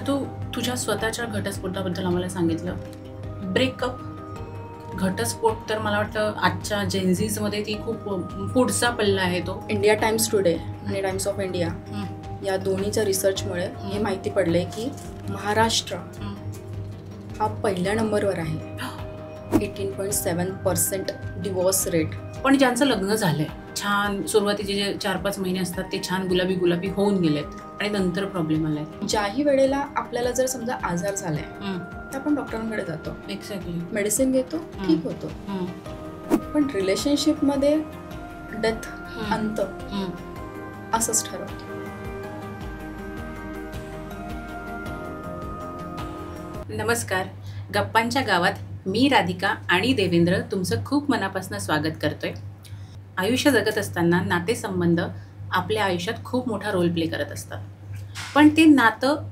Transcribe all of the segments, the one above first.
तू तुझ्या स्वतःच्या घटस्फोटाबद्दल आम्हाला सांगितलं. ब्रेकअप, घटस्फोट तर मला वाटतं आजच्या जेनझीजमध्ये ती खूप पुढचा पल्ला आहे. तो इंडिया टाइम्स टुडे आणि टाइम्स ऑफ इंडिया या दोन्हीच्या रिसर्चमुळे हे माहिती पडले की महाराष्ट्र हा पहिल्या नंबरवर आहे. 18.7% डिवोर्स रेट. पण ज्यांचं लग्न झालंय, छान सुरुवातीचे जे 4-5 महिने असतात ते छान गुलाबी गुलाबी होऊन गेलेत आणि नंतर प्रॉब्लेम आलाय. ज्याही वेळेला आपल्याला जर समजा आजार झालाय तर आपण डॉक्टरांकडे जातो, एक्झॅक्टली मेडिसिन घेतो, ठीक होतो. पण रिलेशनशिपमध्ये डेथ, अंत असंच ठरवतो. नमस्कार, गप्पांच्या गावात मी राधिका आणि देवेंद्र तुमचं खूप मनापासून स्वागत करतोय. आयुष्य जगत असताना नातेसंबंध आपल्या आयुष्यात खूप मोठा रोल प्ले करत असतात. पण ते नातं,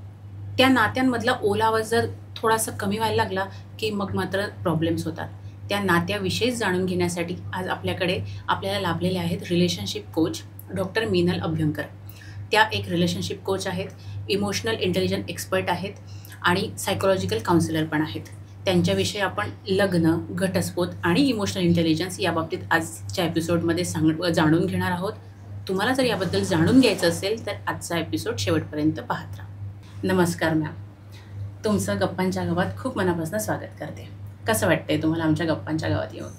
त्या नात्यांमधला ओलावा जर थोडासा कमी व्हायला लागला की मग मात्र प्रॉब्लेम्स होतात. त्या नात्याविषयीच जाणून घेण्यासाठी आज आपल्याला लाभलेले आहेत relationship coach doctor Meenal Abhyankar. त्या एक रिलेशनशिप कोच आहेत, इमोशनल इंटेलिजन्स एक्सपर्ट आहेत आणि सायकोलॉजिकल काउन्सिलर पण आहेत. त्यांच्याविषयी आपण लग्न, घटस्फोट आणि इमोशनल इंटेलिजन्स याबाबतीत आजच्या एपिसोडमध्ये जाणून घेणार आहोत. तुम्हाला जर याबद्दल जाणून घ्यायचं असेल तर आजचा एपिसोड शेवटपर्यंत पाहत राहा. नमस्कार मॅम, तुमचं गप्पांच्या गावात खूप मनापासून स्वागत करते. कसं वाटतंय तुम्हाला आमच्या गप्पांच्या गावात येऊन?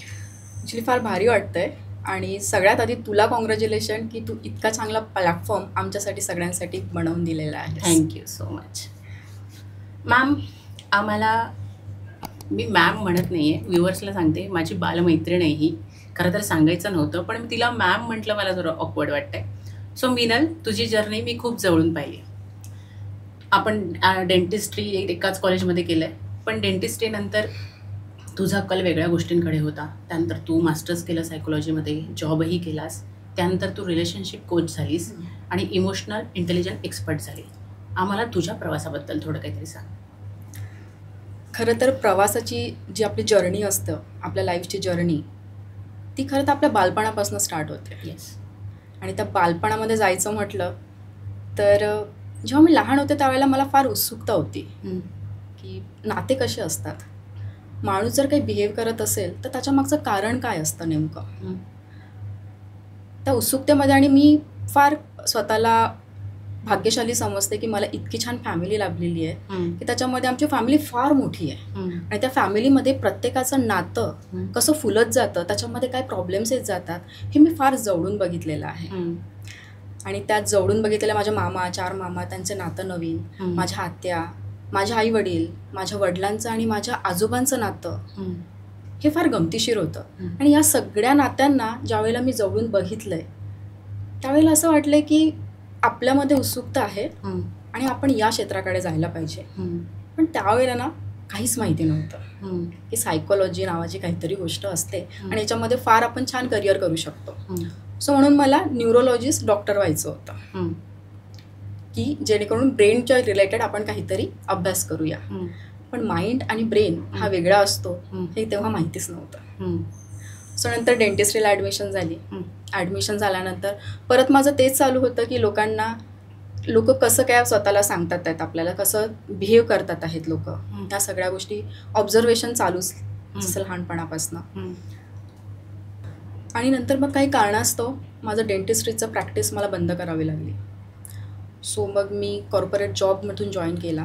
ॲक्च्युली फार भारी वाटतंय आणि सगळ्यात आधी तुला कॉंग्रॅच्युलेशन की तू इतका चांगला प्लॅटफॉर्म आमच्यासाठी सगळ्यांसाठी बनवून दिलेला आहे. Thank you so much ma'am. मी मॅम म्हणत नाही आहे, व्ह्युअर्सला सांगते, माझी बालमैत्रीण आहे ही. खरं तर सांगायचं नव्हतं पण मी तिला मॅम म्हटलं, मला जरा ऑकवर्ड वाटतंय. सो मीनल, तुझी जर्नी मी खूप जवळून पाहिली. आपण डेंटिस्ट्री एकाच कॉलेजमध्ये केलं आहे, पण डेंटिस्ट्रीनंतर तुझा कल वेगळ्या गोष्टींकडे होता. त्यानंतर तू मास्टर्स केलं सायकोलॉजीमध्ये, जॉबही केलास. त्यानंतर तू रिलेशनशिप कोच झालीस आणि इमोशनल इंटेलिजन्स एक्सपर्ट झाली. आम्हाला तुझ्या प्रवासाबद्दल थोडं काहीतरी सांग. खरं तर प्रवासाची जी आपली जर्नी असतं, आपल्या लाईफची जर्नी, ती खरं तर आपल्या बालपणापासून स्टार्ट होते. येस. आणि त्या बालपणामध्ये जायचं म्हटलं तर जेव्हा मी लहान होते त्यावेळेला मला फार उत्सुकता होती की नाते कसे असतात, माणूस जर काही बिहेव करत असेल तर त्याच्यामागचं कारण काय असतं नेमकं. त्या उत्सुकतेमध्ये आणि मी फार स्वतःला भाग्यशाली समजते की मला इतकी छान फॅमिली लाभलेली आहे की त्याच्यामध्ये आमची फॅमिली फार मोठी आहे आणि त्या फॅमिलीमध्ये प्रत्येकाचं नातं कसं फुलत जातं, त्याच्यामध्ये काय प्रॉब्लेम्स येत जातात हे मी फार जवळून बघितलेलं आहे. आणि त्यात जवळून बघितलेलं माझ्या मामा, 4 मामा, त्यांचं नातं नवीन, माझ्या आत्या, माझे आई वडील, माझ्या वडिलांचं आणि माझ्या आजोबांचं नातं हे फार गमतीशीर होतं. आणि या सगळ्या नात्यांना ज्यावेळेला मी जवळून बघितलंय त्यावेळेला असं वाटलंय की आपल्यामध्ये उत्सुकता आहे आणि आपण या क्षेत्राकडे जायला पाहिजे. पण त्यावेळेला ना काहीच माहिती नव्हतं की सायकोलॉजी नावाची काहीतरी गोष्ट असते आणि याच्यामध्ये फार आपण छान करिअर करू शकतो. सो म्हणून मला न्यूरोलॉजिस्ट डॉक्टर व्हायचं होतं की जेणेकरून ब्रेनच्या रिलेटेड आपण काहीतरी अभ्यास करूया. पण माइंड आणि ब्रेन हा वेगळा असतो हे तेव्हा माहितीच नव्हतं. सो नंतर डेंटिस्ट्रीला ॲडमिशन झाली. ॲडमिशन झाल्यानंतर परत माझं तेच चालू होतं की लोक कसं काय स्वतःला सांगतात आहेत, आपल्याला कसं बिहेव करतात आहेत लोक, ह्या सगळ्या गोष्टी ऑब्झर्वेशन चालूच जसं लहानपणापासून. आणि नंतर मग काही कारणास्तव माझं डेंटिस्ट्रीचं प्रॅक्टिस मला बंद करावी लागली. सो मग मी कॉर्पोरेट जॉबमधून जॉईन केला.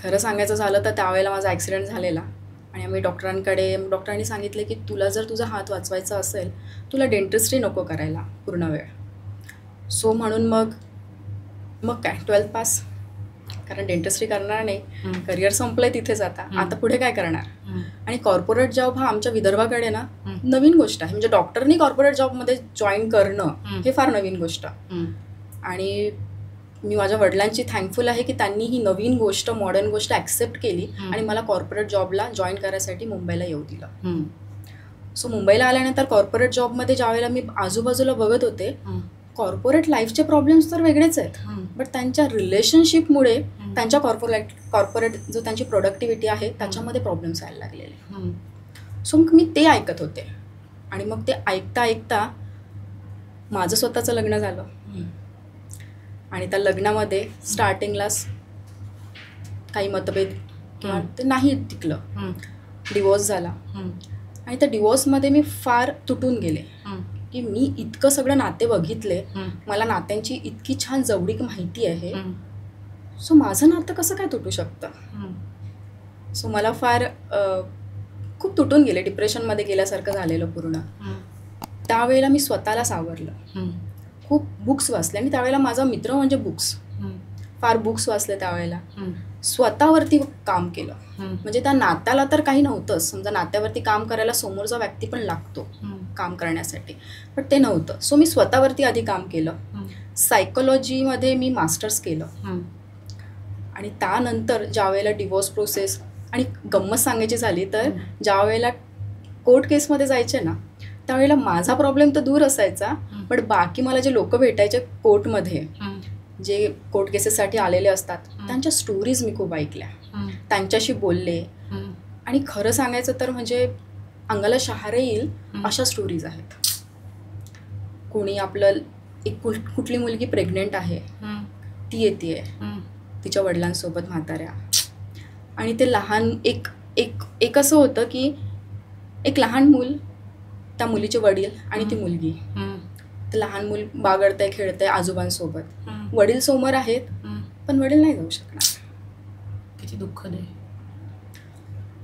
खरं सांगायचं झालं तर त्यावेळेला माझा ॲक्सिडेंट झालेला आणि आम्ही डॉक्टरांनी सांगितले की तुला जर तुझा हात वाचवायचा असेल तुला डेंटिस्ट्री नको करायला पूर्ण वेळ. सो म्हणून मग काय 12th पास, कारण डेंटिस्ट्री करणार नाही, करिअर संपलंय तिथेच, आता पुढे काय करणार. आणि कॉर्पोरेट जॉब हा आमच्या विदर्भाकडे ना नवीन गोष्ट आहे. म्हणजे डॉक्टरनी कॉर्पोरेट जॉबमध्ये जॉईन करणं हे फार नवीन गोष्ट. आणि मी माझ्या वडिलांची थँकफुल आहे की त्यांनी ही नवीन गोष्ट, मॉडर्न गोष्ट ॲक्सेप्ट केली आणि मला कॉर्पोरेट जॉबला जॉईन करायसाठी मुंबईला येऊ दिलं. सो मुंबईला आल्यानंतर कॉर्पोरेट जॉबमध्ये ज्यावेळेला मी आजूबाजूला बघत होते, कॉर्पोरेट लाईफचे प्रॉब्लेम्स तर वेगळेच आहेत, बट त्यांच्या रिलेशनशिपमुळे त्यांच्या कॉर्पोरेट जो त्यांची प्रोडक्टिव्हिटी आहे त्याच्यामध्ये प्रॉब्लेम्स यायला लागलेले. सो मग मी ते ऐकत होते आणि मग ते ऐकता ऐकता माझं स्वतःचं लग्न झालं. आणि त्या लग्नामध्ये स्टार्टिंगलाच काही मतभेद किंवा ते नाही टिकलं, डिवोर्स झाला. आणि त्या डिवोर्समध्ये मी फार तुटून गेले की मी इतकं सगळं नाते बघितले, मला नात्यांची इतकी छान जवळीक माहिती आहे, सो माझं नातं कसं काय तुटू शकतं. सो मला फार खूप तुटून गेले, डिप्रेशनमध्ये गेल्यासारखं झालेलं पूर्ण. त्यावेळेला मी स्वतःला सावरलं, खूप बुक्स वाचले. आणि त्यावेळेला माझा मित्र म्हणजे बुक्स, फार बुक्स वाचले त्यावेळेला. स्वतःवरती काम केलं, म्हणजे त्या नात्याला तर काही नव्हतंच. समजा नात्यावरती काम करायला समोरचा व्यक्ती पण लागतो काम करण्यासाठी, पण ते नव्हतं. सो मी स्वतःवरती आधी काम केलं. सायकोलॉजीमध्ये मी मास्टर्स केलं. आणि त्यानंतर ज्यावेळेला डिवोर्स प्रोसेस, आणि गंमत सांगायची झाली तर ज्यावेळेला कोर्ट केसमध्ये जायचे ना, त्यावेळेला माझा प्रॉब्लेम तर दूर असायचा, पण बाकी मला जे लोक भेटायचे कोर्टमध्ये, जे कोर्ट केसेससाठी आलेले असतात, त्यांच्या स्टोरीज मी खूप ऐकल्या, त्यांच्याशी बोलले. आणि खरं सांगायचं तर म्हणजे अंगाला शहारे येईल अशा स्टोरीज आहेत. कोणी आपलं एक कुठली मुलगी प्रेग्नेंट आहे, ती येते तिच्या वडिलांसोबत म्हाताऱ्या, आणि ते लहान एक एक एक असं होतं की एक लहान मूल, त्या मुलीचे वडील आणि ती मुलगी, ते लहान मूल बागडतंय खेळतंय आजोबांसोबत, वडील समोर आहेत पण वडील नाही जाऊ शकणार. किती दुःखद आहे.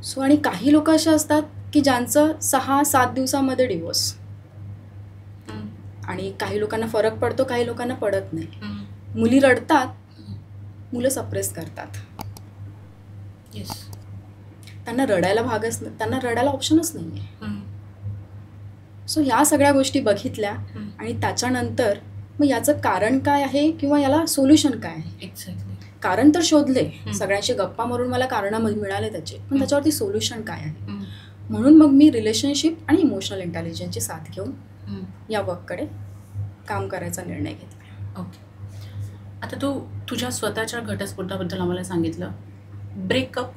सो आणि काही लोक असे असतात की ज्यांचं 6-7 दिवसामध्ये डिवोर्स, आणि काही लोकांना फरक पडतो, काही लोकांना पडत नाही. मुली रडतात, मुलं सप्रेस करतात. त्यांना रडायला भागच नाही, त्यांना रडायला ऑप्शनच नाही आहे. सो ह्या सगळ्या गोष्टी बघितल्या आणि त्याच्यानंतर मग याचं कारण काय आहे किंवा याला सोल्युशन काय आहे. एक्झॅक्टली. कारण तर शोधले, सगळ्यांशी गप्पा मारून मला कारणं मिळाले त्याचे, पण त्याच्यावरती सोल्युशन काय आहे. म्हणून मग मी रिलेशनशिप आणि इमोशनल इंटेलिजन्सची साथ घेऊन या वर्ककडे काम करायचा निर्णय घेतला. ओके. आता तू तुझ्या स्वतःच्या घटस्फोटाबद्दल आम्हाला सांगितलं. ब्रेकअप,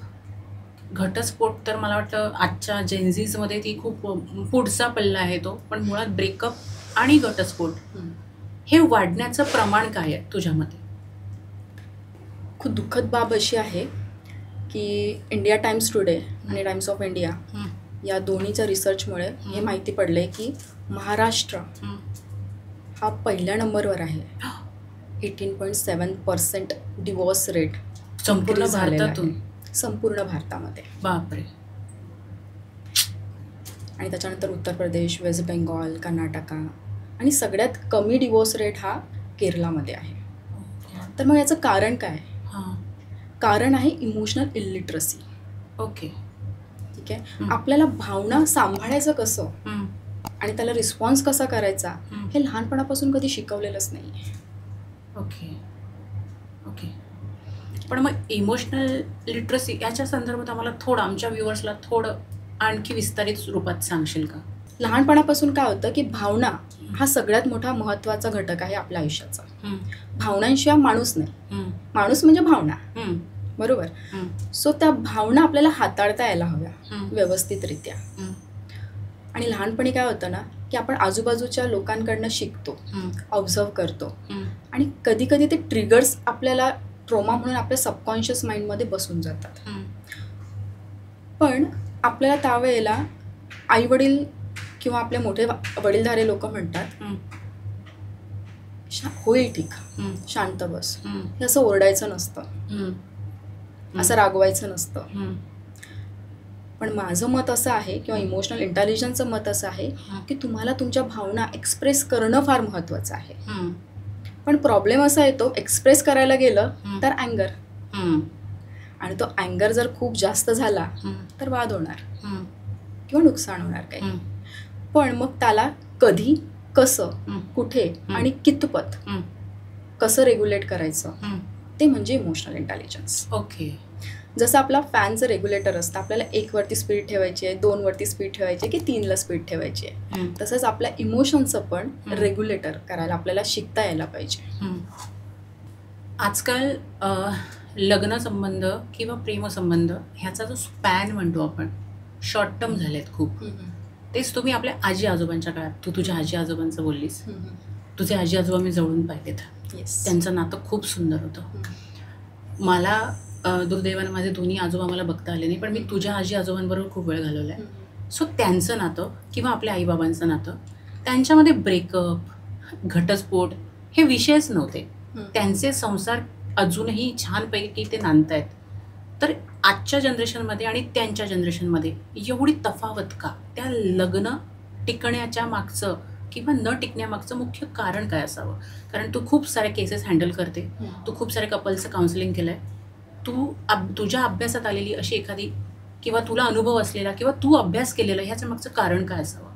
घटस्फोट तर मला वाटतं आजच्या जेनझीजमध्ये ती खूप पुढचा पल्ला आहे तो, पण मुळात ब्रेकअप आणि घटस्फोट हे वाढण्याचं प्रमाण काय आहे तुझ्या मते? खूप दुःखद बाब अशी आहे की इंडिया टाइम्स टुडे आणि टाइम्स ऑफ इंडिया या दोन्हीच्या रिसर्चमुळे हे माहिती पडले की महाराष्ट्र हा पहिल्या नंबरवर आहे. 18.7% डिवोर्स रेट संपूर्ण भारतातून, संपूर्ण भारतामध्ये. बापरे. आणि त्याच्यानंतर उत्तर प्रदेश, वेस्ट बेंगॉल, कर्नाटका, आणि सगळ्यात कमी डिवोर्स रेट हा केरळामध्ये आहे. तर मग याचं कारण काय? कारण आहे इमोशनल इलिटरसी. ओके. ठीक आहे. आपल्याला भावना सांभाळायचं कसं आणि त्याला रिस्पॉन्स कसा करायचा हे लहानपणापासून कधी शिकवलेलंच नाही. Okay okay. पण मग इमोशनल लिटरसी याच्या संदर्भात आम्हाला थोडं, आमच्या व्ह्युअर्सला थोडं आणखी विस्तारित रूपात सांगशील का? लहानपणापासून काय होतं की भावना हा सगळ्यात मोठा महत्त्वाचा घटक आहे आपल्या आयुष्याचा. भावनांशिवाय माणूस नाही, माणूस म्हणजे भावना, बरोबर. सो त्या भावना आपल्याला हाताळता यायला हव्या व्यवस्थितरित्या. आणि लहानपणी काय होतं ना की आपण आजूबाजूच्या लोकांकडनं शिकतो, ऑब्झर्व करतो, आणि कधी कधी ते ट्रिगर्स आपल्याला ट्रॉमा म्हणून आपल्या सबकॉन्शियस माइंडमध्ये बसून जातात. पण आपल्याला त्यावेळेला आईवडील किंवा आपले मोठे वडीलधारे लोक म्हणतात होईल ठीक, शांत बस, हे असं ओरडायचं नसतं, असं रागवायचं नसतं. पण माझं मत असं आहे किंवा इमोशनल इंटेलिजन्सचं मत असं आहे की तुम्हाला तुमच्या भावना एक्सप्रेस करणं फार महत्त्वाचं आहे. पण प्रॉब्लेम असा येतो, एक्सप्रेस करायला गेलं तर अँगर, आणि तो अँगर जर खूप जास्त झाला तर वाद होणार किंवा नुकसान होणार काही. पण मग त्याला कधी, कसं, कुठे आणि कितपत कसं रेग्युलेट करायचं ते म्हणजे इमोशनल इंटेलिजन्स. ओके. जसं आपला फॅनचं रेग्युलेटर असतं, आपल्याला 1 वरती स्पीड ठेवायची आहे, 2 वरती स्पीड ठेवायची आहे की 3ला स्पीड ठेवायची आहे, तसंच आपल्या इमोशनचं पण रेग्युलेटर करायला आपल्याला शिकता यायला पाहिजे. आजकाल लग्नसंबंध किंवा प्रेमसंबंध ह्याचा जो स्पॅन म्हणतो आपण, शॉर्ट टर्म झालेत खूप. तेच तुम्ही आपल्या आजी आजोबांच्या काळात, तू तुझ्या आजी आजोबांचं बोललीस, तुझे आजी आजोबा मी जवळून पाहिलेत, त्यांचं नातं खूप सुंदर होतं. मला दुर्दैवानं माझे दोन्ही आजोबा मला बघता आले नाही, पण मी तुझ्या आजी आजोबांबरोबर खूप वेळ घालवला आहे. सो त्यांचं नातं किंवा आपल्या आईबाबांचं नातं, त्यांच्यामध्ये ब्रेकअप, घटस्फोट हे विषयच नव्हते. त्यांचे संसार अजूनही छानपैकी ते नांदत आहेत. तर आजच्या जनरेशनमध्ये आणि त्यांच्या जनरेशनमध्ये एवढी तफावत का? त्या लग्न टिकण्याच्या मागचं किंवा न टिकण्यामागचं मुख्य कारण काय असावं? कारण तू खूप साऱ्या केसेस हँडल करते, तू खूप साऱ्या कपल्सचं काउन्सिलिंग केलं आहे. तुझ्या अभ्यासात आलेली अशी एखादी किंवा तुला अनुभव असलेला किंवा तू अभ्यास केलेला ह्याच्या मागचं कारण काय असावं?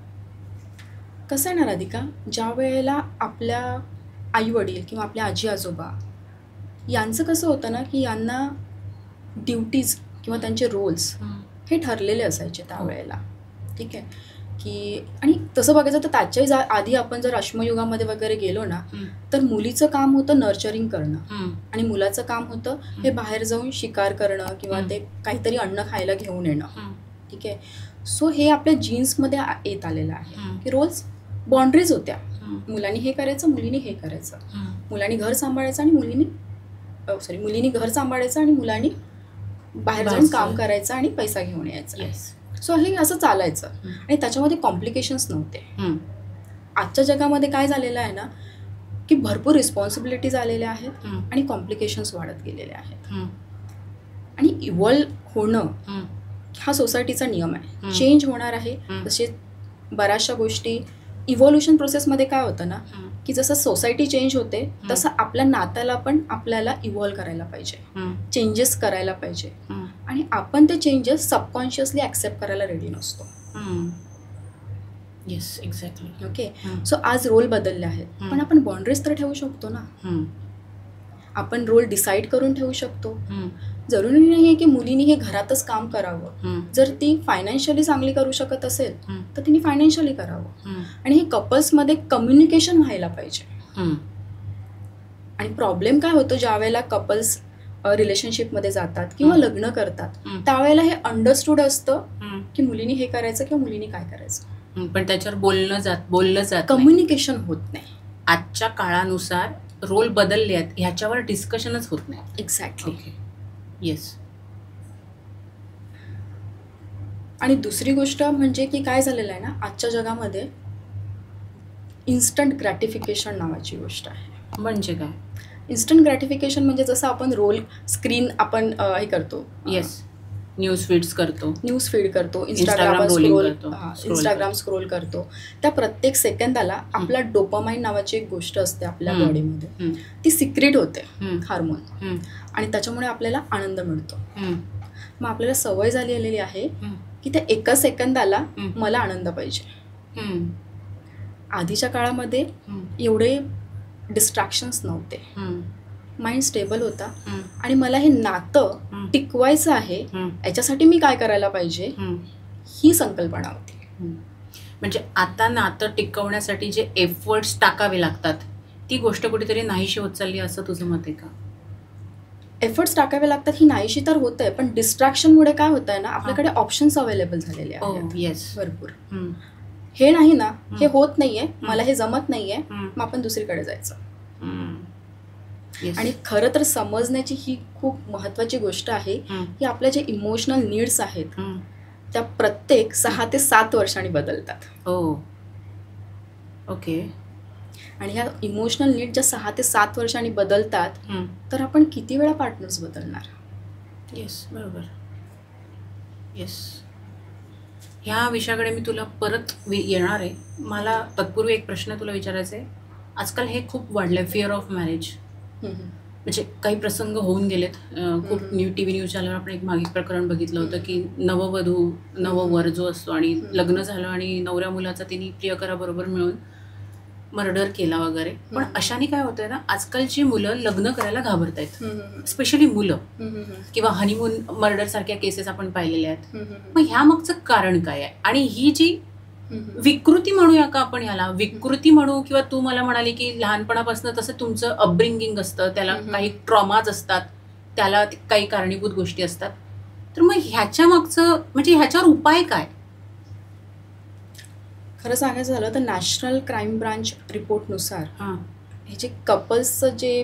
कसं आहे ना राधिका, ज्या वेळेला आपल्या आईवडील किंवा आपल्या आजी आजोबा यांचं कसं होतं ना, की यांना ड्युटीज किंवा त्यांचे रोल्स हे ठरलेले असायचे त्यावेळेला. ठीक आहे की, आणि तसं बघायचं तर त्याच्याही आधी आपण जर अश्मयुगामध्ये वगैरे गेलो ना, तर मुलीचं काम होतं नर्चरिंग करणं आणि मुलाचं काम होतं हे बाहेर जाऊन शिकार करणं किंवा ते काहीतरी अन्न खायला घेऊन येणं. ठीक आहे. सो हे आपल्या जीन्समध्ये येत आलेलं आहे की रोल्स बाउंड्रीज होत्या. मुलांनी हे करायचं, मुलींनी हे करायचं. मुलांनी घर सांभाळायचं आणि मुलींनी घर सांभाळायचं आणि मुलांनी बाहेर जाऊन काम करायचं आणि पैसा घेऊन यायचा. सो हे असं चालायचं आणि त्याच्यामध्ये कॉम्प्लिकेशन्स नव्हते. आजच्या जगामध्ये काय झालेलं आहे ना, की भरपूर रिस्पॉन्सिबिलिटीज आलेल्या आहेत आणि कॉम्प्लिकेशन्स वाढत गेलेले आहेत. आणि इव्हॉल्व होणं हा सोसायटीचा नियम आहे, चेंज होणार आहे. तसे बऱ्याचशा गोष्टी इव्हॉल्युशन प्रोसेसमध्ये काय होतं ना, की जसं सोसायटी चेंज होते तसं आपल्या नात्याला पण आपल्याला इव्हॉल्व करायला पाहिजे, चेंजेस करायला पाहिजे. आणि आपण ते चेंजेस सबकॉन्शियसली ॲक्सेप्ट करायला रेडी नसतो. Yes, exactly. ओके. सो आज रोल बदलले आहेत, पण आपण बाउंड्रीज तर ठेवू शकतो ना. आपण रोल डिसाईड करून ठेवू शकतो. जरुरी नाही आहे की मुलींनी हे घरातच काम करावं. जर ती फायनान्शियली चांगली करू शकत असेल तर तिने फायनान्शियली करावं. आणि हे कपल्समध्ये कम्युनिकेशन व्हायला पाहिजे. आणि प्रॉब्लेम काय होतो, ज्या वेळेला कपल्स रिलेशनशिपमध्ये जातात किंवा लग्न करतात त्यावेळेला हे अंडरस्टूड असतं की मुलींनी हे करायचं किंवा मुलींनी काय करायचं, पण त्याच्यावर बोललं जात, कम्युनिकेशन होत नाही. आजच्या काळानुसार रोल बदलले आहेत, ह्याच्यावर डिस्कशनच होत नाही. एक्झॅक्टली. येस. आणि दुसरी गोष्ट म्हणजे की काय झालेलं आहे ना, आजच्या जगामध्ये इन्स्टंट ग्रॅटिफिकेशन नावाची गोष्ट आहे. म्हणजे काय? इन्स्टंट ग्रॅटिफिकेशन म्हणजे जसं आपण रोल स्क्रीन आपण हे करतो. येस. न्यूज फीड करतो, इंस्टाग्राम स्क्रोल करतो. त्या प्रत्येक सेकंदाला आपला डोपामाइन नावाची एक गोष्ट असते आपल्या बॉडीमध्ये, ती सिक्रेट होते हार्मोन, आणि त्याच्यामुळे आपल्याला आनंद मिळतो. मग आपल्याला सवय झालेली आहे की त्या एका सेकंदाला मला आनंद पाहिजे. आधीच्या काळामध्ये एवढे डिस्ट्रॅक्शन्स नव्हते, माइंड स्टेबल होता आणि मला हे नातं टिकवायचं आहे, याच्यासाठी मी काय करायला पाहिजे ही संकल्पना होती. म्हणजे आता नातं टिकवण्यासाठी जे एफर्ट्स टाकावे लागतात ती गोष्ट कुठेतरी नाहीशी होत चालली असं तुझं मत आहे का? एफर्ट्स टाकावे लागतात ही नाहीशी तर होत आहे, पण डिस्ट्रॅक्शनमुळे काय होत आहे ना, आपल्याकडे ऑप्शन्स अवेलेबल झालेले आहेत भरपूर. हे नाही ना, हे होत नाहीये, मला हे जमत नाहीये, मग आपण दुसरीकडे जायचं. आणि खरं तर समजण्याची ही खूप महत्वाची गोष्ट आहे की आपल्या जे इमोशनल नीड्स आहेत त्या प्रत्येक 6 ते 7 वर्षांनी बदलतात. ओके. आणि ह्या इमोशनल नीड ज्या 6 ते 7 वर्षांनी बदलतात तर आपण किती वेळा पार्टनर्स बदलणार? येस, बरोबर. येस. ह्या विषयाकडे मी तुला परत येणार आहे. मला तत्पूर्वी एक प्रश्न तुला विचारायचा आहे. आजकाल हे खूप वाढलंय, फिअर ऑफ मॅरेज. म्हणजे काही प्रसंग होऊन गेलेत. खूप टी व्ही न्यूज चॅनलवर आपण एक मागे प्रकरण बघितलं होतं की नववर जो असतो आणि लग्न झालं आणि नवऱ्या मुलाचा तिने प्रियकराबरोबर मिळून मर्डर केला वगैरे. पण अशाने काय होतंय ना, आजकालची मुलं लग्न करायला घाबरतायत, स्पेशली मुलं. किंवा हनीमून मर्डर सारख्या केसेस आपण पाहिलेल्या आहेत. मग ह्या मागचं कारण काय आहे? आणि ही जी विकृती म्हणूया का आपण, ह्याला विकृती म्हणू, किंवा तू मला म्हणाली की लहानपणापासून तसं तुमचं अपब्रिंगिंग असतं, त्याला काही ट्रॉमाज असतात, त्याला काही कारणीभूत गोष्टी असतात. तर मग ह्याच्या मागचं म्हणजे ह्याच्यावर उपाय काय? खरं सांगायचं झालं तर नॅशनल क्राईम ब्रांच रिपोर्टनुसार हे जे कपल्सचं जे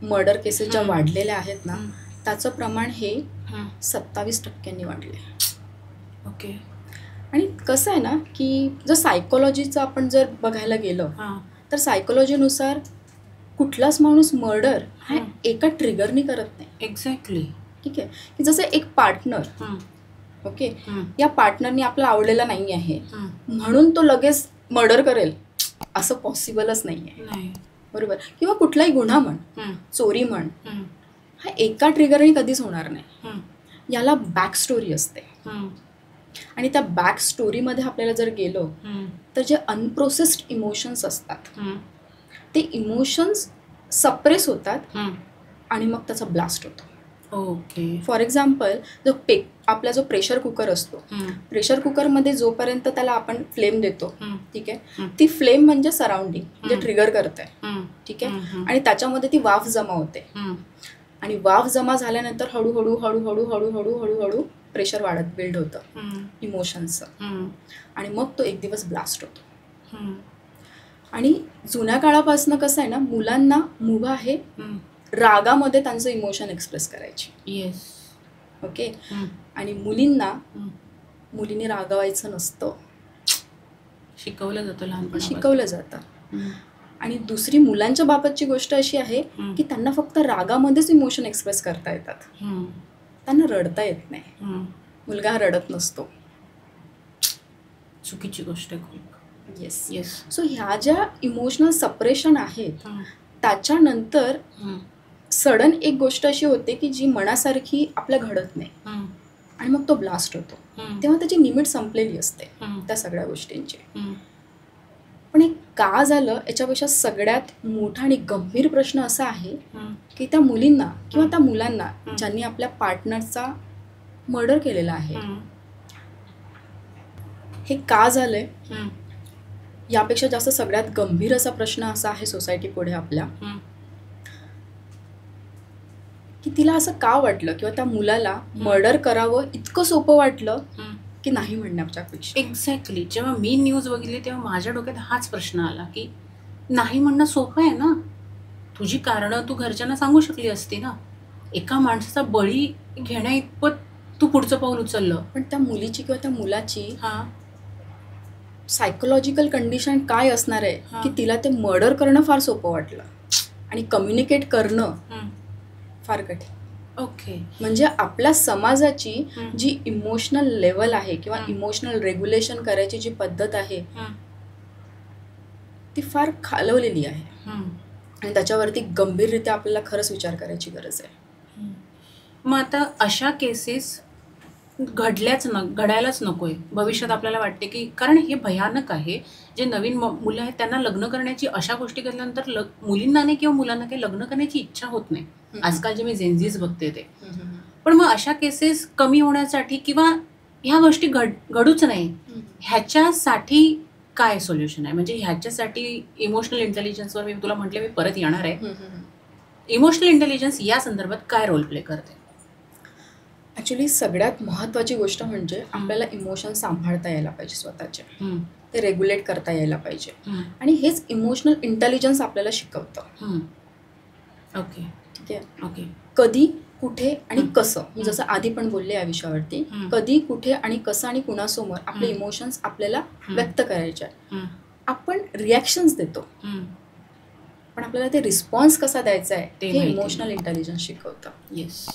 मर्डर केसेस ज्या वाढलेल्या आहेत ना, त्याचं प्रमाण हे 27% वाढले. ओके. आणि कसं आहे ना की जर सायकोलॉजीचं आपण जर बघायला गेलं तर सायकोलॉजीनुसार कुठलाच माणूस मर्डर हा एका ट्रिगरनी करत नाही. एक्झॅक्टली. ठीक आहे. की जसं एक पार्टनर, ओके, या पार्टनरनी आपल्याला आवडलेला नाही आहे म्हणून तो लगेच मर्डर करेल असं पॉसिबलच नाही आहे. बरोबर. किंवा कुठलाही गुन्हा म्हण, चोरी म्हण, हा एका ट्रिगरने कधीच होणार नाही. याला बॅक स्टोरी असते. आणि त्या बॅक स्टोरीमध्ये आपल्याला जर गेलो तर जे अनप्रोसेस्ड इमोशन्स असतात ते इमोशन्स सप्रेस होतात आणि मग त्याचा ब्लास्ट होतो. ओके. फॉर एक्झाम्पल आपला जो प्रेशर कुकर असतो, प्रेशर कुकरमध्ये जोपर्यंत त्याला आपण फ्लेम देतो, ठीक आहे, ती फ्लेम म्हणजे सराउंडिंग जे ट्रिगर करते, ठीक आहे, आणि त्याच्यामध्ये ती वाफ जमा होते. आणि वाफ जमा झाल्यानंतर हळूहळू हळूहळू हळूहळू हळूहळू प्रेशर वाढत बिल्ड होतं इमोशन्सचं. आणि मग तो एक दिवस ब्लास्ट होतो. आणि जुन्या काळापासून कसं आहे ना, मुलांना मुभा आहे रागामध्ये त्यांचं इमोशन एक्सप्रेस करायची. येस. ओके. आणि मुलींनी रागावायचं नसतं, शिकवलं जातं, लहानपणी शिकवलं जातं. आणि दुसरी मुलांच्या बाबतची गोष्ट अशी आहे की त्यांना फक्त रागामध्येच इमोशन एक्सप्रेस करता येतात, त्यांना रडता येत नाही. मुलगा हा रडत नसतो. चुकीची गोष्ट आहे खूप. येस. येस. सो ह्या ज्या इमोशनल सप्रेशन आहेत त्याच्यानंतर सडन एक गोष्ट अशी होते की जी मनासारखी आपल्या घडत नाही आणि मग तो ब्लास्ट होतो. तेव्हा त्याची लिमिट संपलेली असते त्या सगळ्या गोष्टींची. पण हे का झालं याच्यापेक्षा सगळ्यात मोठा आणि गंभीर प्रश्न असा आहे की त्या मुलींना किंवा त्या मुलांना ज्यांनी आपल्या पार्टनरचा मर्डर केलेला आहे हे का झालंय यापेक्षा जास्त सगळ्यात गंभीर असा प्रश्न असा आहे सोसायटी पुढे आपल्या की तिला असं का वाटलं किंवा त्या मुलाला मर्डर करावं इतकं सोपं वाटलं की नाही म्हणण्यापेक्षा. एक्झॅक्टली. जेव्हा मी न्यूज बघितली तेव्हा माझ्या डोक्यात हाच प्रश्न आला की नाही म्हणणं सोपं आहे ना, तुझी कारणं तू घरच्यांना सांगू शकली असती ना. एका माणसाचा बळी घेण्या इतपत तू पुढचं पाऊल उचललं. पण त्या मुलीची किंवा त्या मुलाची सायकोलॉजिकल कंडिशन काय असणार आहे की तिला ते मर्डर करणं फार सोपं वाटलं आणि कम्युनिकेट करणं फार कठीण. ओके. म्हणजे आपल्या समाजाची जी इमोशनल लेवल आहे किंवा इमोशनल रेग्युलेशन करायची जी पद्धत आहे ती फार खालवलेली आहे आणि त्याच्यावरती गंभीररित्या आपल्याला खरंच विचार करायची गरज आहे. मग आता अशा केसेस घडायलाच नकोय भविष्यात. आपल्याला वाटते की कारण हे भयानक आहे. जे नवीन मुलं आहेत त्यांना लग्न करण्याची अशा गोष्टी केल्यानंतर मुलींना नाही किंवा मुलांना काही लग्न करण्याची इच्छा होत नाही. आजकाल जे मी जेनझीज बघते ते. पण मग अशा केसेस कमी होण्यासाठी किंवा ह्या गोष्टी घडूच नाही ह्याच्यासाठी काय सोल्युशन आहे? म्हणजे ह्याच्यासाठी इमोशनल इंटेलिजन्सवर मी तुला म्हटले मी परत येणार आहे. इमोशनल इंटेलिजन्स या संदर्भात काय रोल प्ले करते? ॲक्च्युली सगळ्यात महत्त्वाची गोष्ट म्हणजे आपल्याला इमोशन सांभाळता यायला पाहिजे स्वतःचे, ते रेग्युलेट करता यायला पाहिजे आणि हेच इमोशनल इंटेलिजन्स आपल्याला शिकवतं. ओके. ठीक आहे. ओके. कधी, कुठे आणि कसं, मी जसं आधी पण बोलले या विषयावरती, कधी, कुठे आणि कसं आणि कुणासमोर आपले इमोशन्स आपल्याला व्यक्त करायचे आहे. आपण रिॲक्शन्स देतो पण आपल्याला ते रिस्पॉन्स कसा द्यायचा आहे हे इमोशनल इंटेलिजन्स शिकवतं. येस.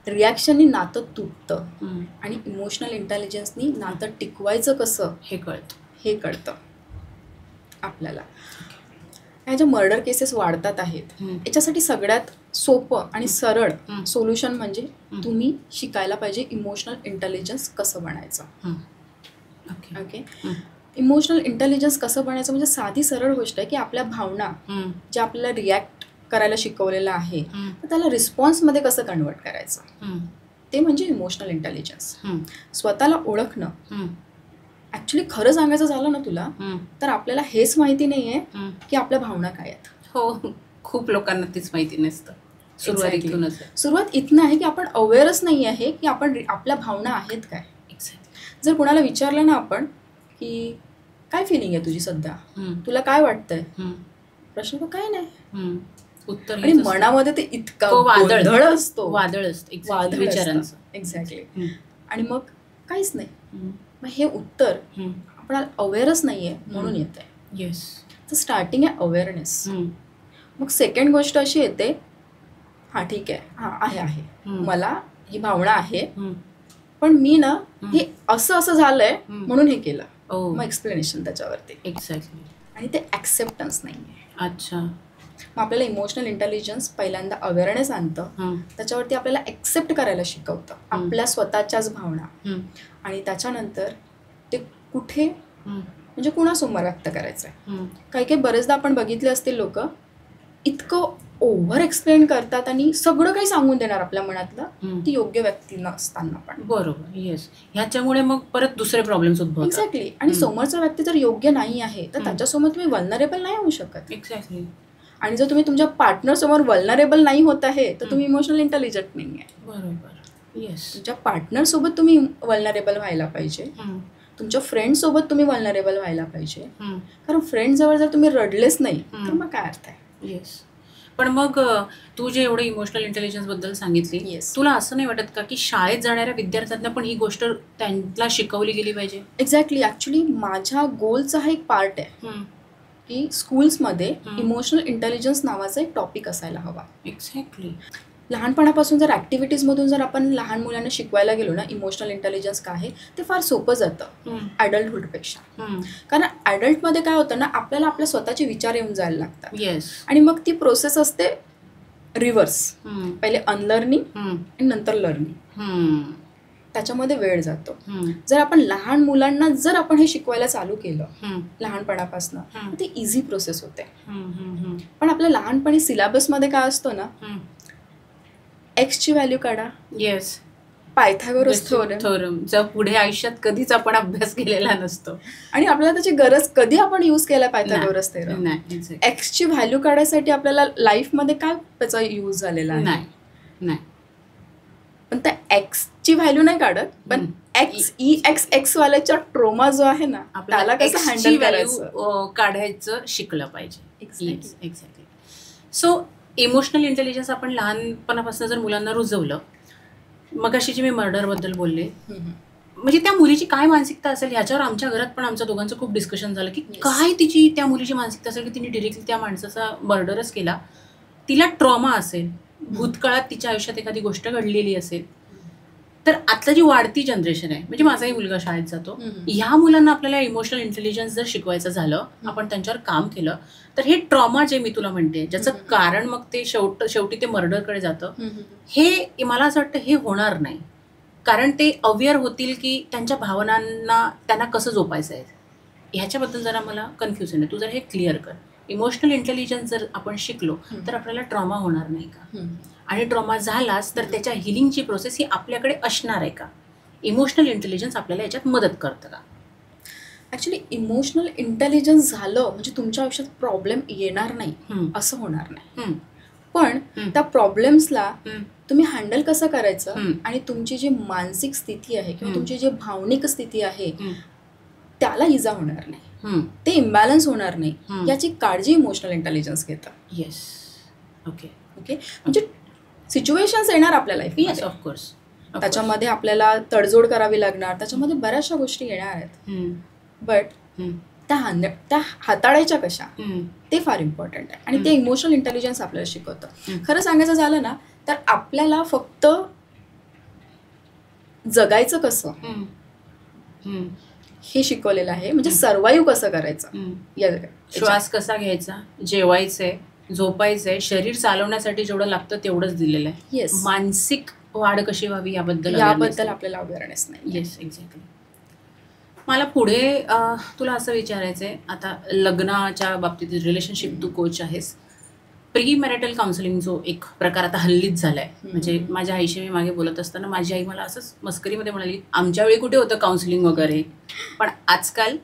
रिॲक्शननी नातं तुटतं आणि इमोशनल इंटेलिजन्सनी नातं टिकवायचं कसं हे कळतं आपल्याला. ह्या ज्या मर्डर केसेस वाढतात आहेत याच्यासाठी सगळ्यात सोपं आणि सरळ सोल्युशन म्हणजे तुम्ही शिकायला पाहिजे इमोशनल इंटेलिजन्स कसं बनायचं. ओके. इमोशनल इंटेलिजन्स कसं बनायचं म्हणजे साधी सरळ गोष्ट आहे की आपल्या भावना ज्या आपल्याला रिॲक्ट करायला शिकवलेलं आहे तर त्याला रिस्पॉन्समध्ये कसं कन्वर्ट करायचं ते म्हणजे इमोशनल इंटेलिजन्स. स्वतःला ओळखणं. ॲक्च्युली खरं सांगायचं झालं ना तुला तर आपल्याला हेच माहिती नाही आहे की आपल्या भावना काय आहेत. हो, खूप लोकांना तीच माहिती नसतं. सुरुवात इथनं आहे की आपण अवेअरच नाही आहे की आपण आपल्या भावना आहेत काय. जर कोणाला विचारलं ना आपण की काय फिलिंग आहे तुझी सध्या, तुला काय वाटतंय, प्रश्न तो काय नाही, उत्तर आणि मनामध्ये ते इतका वादळ असतो, वादळ असतं विचारांचं. एक्झॅक्टली. आणि मग काहीच नाही. मग हे उत्तर आपल्याला अवेअरच नाहीये म्हणून येत आहे. येस. तर स्टार्टिंग आहे अवेअरनेस. मग सेकंड गोष्ट अशी येते, हा ठीक आहे, हा आहे मला ही भावना आहे, पण मी ना हे असं झालंय म्हणून हे केलं. मग एक्सप्लेनेशन त्याच्यावरती. एक्झॅक्टली. आणि ते ऍक्सेप्टन्स नाहीये. अच्छा. मग आपल्याला इमोशनल इंटेलिजन्स पहिल्यांदा अवेअरनेस आणतं, त्याच्यावरती आपल्याला ऍक्सेप्ट करायला शिकवतं आपल्या स्वतःच्याच भावना, आणि त्याच्यानंतर ते कुठे म्हणजे कुणासमोर व्यक्त करायचंय. काही बरेचदा आपण बघितले असतील लोक इतकं ओव्हर एक्सप्लेन करतात आणि सगळं काही सांगून देणार आपल्या मनातलं, ती योग्य व्यक्ती नसताना पण. बरोबर. येस. ह्याच्यामुळे मग परत दुसरे प्रॉब्लेम्स उद्भवतात. एक्झॅक्टली. आणि समोरचा व्यक्ती जर योग्य नाही आहे तर त्याच्यासमोर तुम्ही वल्नरेबल नाही होऊ शकत. एक्झॅक्टली. आणि जर तुम्ही तुमच्या पार्टनर समोर वल्नरेबल नाही होत आहे तर तुम्ही इमोशनल इंटेलिजंट नाही आहे. बरोबर. येस. तुमच्या पार्टनर सोबत तुम्ही वल्नरेबल व्हायला पाहिजे, तुमच्या फ्रेंड सोबत तुम्ही वल्नरेबल व्हायला पाहिजे. कारण फ्रेंड जवळ जर तुम्ही रडलेच नाही तर मग काय अर्थ आहे. येस. पण मग तू जे एवढं इमोशनल इंटेलिजन्स बद्दल सांगितली, तुला असं नाही वाटत का की शाळेत जाणाऱ्या विद्यार्थ्यांना पण ही गोष्ट त्यांना शिकवली गेली पाहिजे? एक्झॅक्टली. ऍक्च्युली माझ्या गोलचा हा एक पार्ट आहे की स्कूल्समध्ये इमोशनल इंटेलिजन्स नावाचा एक टॉपिक असायला हवा. एक्झॅक्टली. लहानपणापासून जर ॲक्टिव्हिटीजमधून जर आपण लहान मुलांना शिकवायला गेलो ना इमोशनल इंटेलिजन्स काय आहे ते फार सोपं जातं ॲडल्टहुडपेक्षा. कारण ॲडल्टमध्ये काय होतं ना, आपल्याला आपल्या स्वतःचे विचार येऊन जायला लागतात. येस. आणि मग ती प्रोसेस असते रिव्हर्स. पहिले अनलर्निंग आणि नंतर लर्निंग. त्याच्यामध्ये वेळ जातो. जर आपण लहान मुलांना जर आपण हे शिकवायला चालू केलं लहानपणापासून तर ती इझी प्रोसेस होते. पण आपल्या लहानपणी सिलेबसमध्ये काय असतं ना, एक्सची व्हॅल्यू काढा. येस. पायथागोरस थेरम चा पुढे आयुष्यात कधीच आपण अभ्यास केलेला नसतो आणि आपल्याला त्याची गरज कधी आपण यूज केला पायथागोरस थेरम. एक्सची व्हॅल्यू काढायसाठी आपल्याला लाईफमध्ये काय त्याचा यूज झालेला नाही. पण त्या एक्सची व्हॅल्यू नाही काढत, पण एक्स वाल्याचा ट्रोमा जो आहे ना त्याला कसं हँडल करायचं काढायचं शिकलं पाहिजे. एक्झॅक्टली. सो इमोशनल इंटेलिजन्स आपण लहानपणापासून जर मुलांना रुजवलं, मग अशी जी मी मर्डरबद्दल बोलले, म्हणजे त्या मुलीची काय मानसिकता असेल ह्याच्यावर आमच्या घरात पण आमच्या दोघांचं खूप डिस्कशन झालं की काय तिची त्या मुलीची मानसिकता असेल की तिने डिरेक्टली त्या माणसाचा मर्डरच केला. तिला ट्रॉमा असेल, भूतकाळात तिच्या आयुष्यात एखादी गोष्ट घडलेली असेल. तर आता जी वाढती जनरेशन आहे, म्हणजे माझाही मुलगा शाळेत जातो, ह्या मुलांना आपल्याला इमोशनल इंटेलिजन्स जर शिकवायचं झालं, आपण त्यांच्यावर काम केलं, तर हे ट्रॉमा जे मी तुला म्हणते ज्याचं कारण मग ते शेवटी ते मर्डरकडे जातं, हे मला असं वाटतं हे होणार नाही. कारण ते अवेअर होतील की त्यांच्या भावनांना त्यांना कसं जोपायचं आहे. ह्याच्याबद्दल जरा मला कन्फ्युजन आहे, तू जर हे क्लिअर कर. इमोशनल इंटेलिजन्स जर आपण शिकलो तर आपल्याला ट्रॉमा होणार नाही का? आणि ट्रॉमा झालाच तर त्याच्या हिलिंगची प्रोसेस ही आपल्याकडे असणार आहे का? इमोशनल इंटेलिजन्स आपल्याला याच्यात मदत करतं का? ॲक्च्युली इमोशनल इंटेलिजन्स झालं म्हणजे तुमच्या आयुष्यात प्रॉब्लेम येणार नाही असं होणार नाही. पण त्या प्रॉब्लेम्सला तुम्ही हँडल कसं करायचं आणि तुमची जी मानसिक स्थिती आहे किंवा तुमची जी भावनिक स्थिती आहे त्याला इजा होणार नाही, ते इम्बॅलन्स होणार नाही याची काळजी इमोशनल इंटेलिजन्स घेतं. येस. ओके. म्हणजे सिच्युएशन्स येणार आपल्या लाईफ. Yes, of course. त्याच्यामध्ये आपल्याला तडजोड करावी लागणार, त्याच्यामध्ये बऱ्याचशा गोष्टी येणार आहेत. बट त्या हाताळायच्या कशा ते फार इम्पॉर्टंट आहे आणि ते इमोशनल इंटेलिजन्स आपल्याला शिकवतं. खरं सांगायचं झालं ना तर आपल्याला फक्त जगायचं कसं हे शिकवलेलं आहे, म्हणजे सर्वाईव्ह कसं करायचं, श्वास कसा घ्यायचा, जेवायचंय, झोपायचंय, शरीर चालवण्यासाठी जेवढं लागतं तेवढंच दिलेलं आहे. येस. मानसिक वाढ कशी व्हावी याबद्दल आपल्याला अवेअरनेस नाही. Yes, exactly. मला पुढे तुला असं विचारायचं आहे, आता लग्नाच्या बाबतीत रिलेशनशिप तू कोच आहेस, प्री मॅरिटल काउन्सिलिंग जो एक प्रकार आता हल्लीच झाला आहे. म्हणजे माझ्या आईशी मी मागे बोलत असताना माझी आई मला असंच मस्करीमध्ये म्हणाली, आमच्या वेळी कुठे होतं काउन्सिलिंग वगैरे, पण आजकाल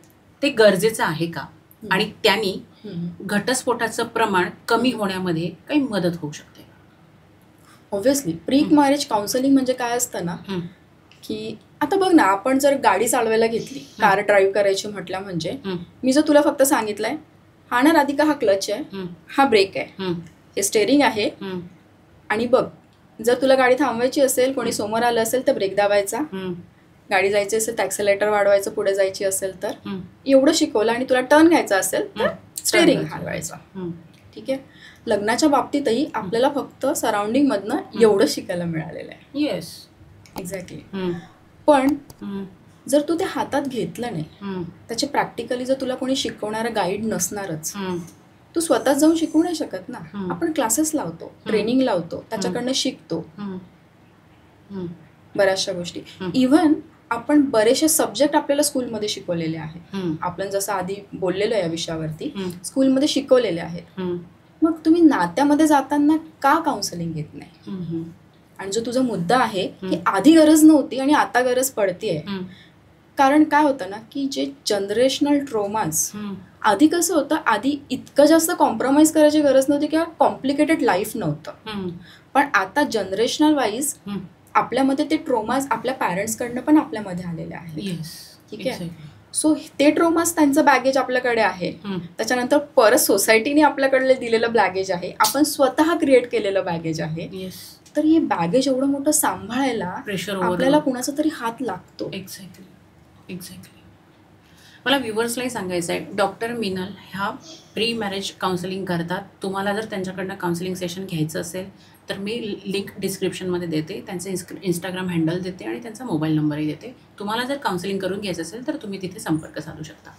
ते गरजेचं आहे का आणि त्यांनी घटस्फोटाचं प्रमाण कमी होण्यामध्ये काही मदत होऊ शकते? ऑब्व्हियसली प्री मॅरेज काउन्सिलिंग म्हणजे काय असतं ना की आता बघ ना, आपण जर गाडी चालवायला घेतली, कार ड्राईव्ह करायची म्हटलं म्हणजे मी जर तुला फक्त सांगितलंय हा ना राधिका हा क्लच आहे, हा ब्रेक आहे, हे स्टेअरिंग आहे आणि बघ, जर तुला गाडी थांबवायची असेल, कोणी समोर आलं असेल तर ब्रेक दाबायचा, गाडी जायची असेल तर ॲक्सेलेटर वाढवायचं, पुढे जायची असेल तर, एवढं शिकवलं. आणि तुला टर्न घ्यायचा असेल तर स्टेअरिंग हलवायचा. ठीक आहे. लग्नाच्या बाबतीतही आपल्याला फक्त सराउंडिंग मधनं एवढं शिकायला मिळालेलं आहे. Yes, exactly. पण जर तू ते हातात घेतलं नाही, त्याचे प्रॅक्टिकली जर तुला कोणी शिकवणारा गाईड नसणारच, तू स्वतःच जाऊन शिकवू नाही शकत ना. आपण क्लासेस लावतो, ट्रेनिंग लावतो, त्याच्याकडनं शिकतो बऱ्याचशा गोष्टी. इव्हन आपण बरेचसे सब्जेक्ट आपल्याला स्कूलमध्ये शिकवलेले आहेत. आपण जसं आधी बोललेलो या विषयावरती, स्कूलमध्ये शिकवलेले आहेत. मग तुम्ही नात्यामध्ये जाताना का काउन्सिलिंग घेत नाही? आणि जो तुझा मुद्दा आहे की आधी गरज नव्हती आणि आता गरज पडतीये, कारण काय होतं ना की जे जनरेशनल ट्रोमाज, आधी कसं होतं, आधी इतकं जास्त कॉम्प्रोमाइज करायची गरज नव्हती किंवा कॉम्प्लिकेटेड लाईफ नव्हतं. पण आता जनरेशनल वाईज आपल्यामध्ये ते ट्रोमाज आपल्या पॅरेंट्सकडनं पण आपल्यामध्ये आलेले आहेत. ठीक आहे. सो ते ट्रोमाज, त्यांचं बॅगेज आपल्याकडे आहे. त्याच्यानंतर परत सोसायटीने आपल्याकडे दिलेलं बॅगेज आहे, आपण स्वतः क्रिएट केलेलं बॅगेज आहे. तर हे बॅगेज एवढं मोठं सांभाळायला आपल्याला कुणाचा तरी हात लागतो. एक्झॅक्टली. मला व्ह्युअर्सलाही सांगायचं आहे, डॉक्टर मीनल ह्या प्री मॅरेज काउन्सिलिंग करतात. तुम्हाला जर त्यांच्याकडनं काउन्सिलिंग सेशन घ्यायचं असेल तर मी लिंक डिस्क्रिप्शनमध्ये देते, त्यांचं इंस्टाग्राम हँडल देते आणि त्यांचा मोबाईल नंबरही देते. तुम्हाला जर काउन्सिलिंग करून घ्यायचं असेल तर तुम्ही तिथे संपर्क साधू शकता.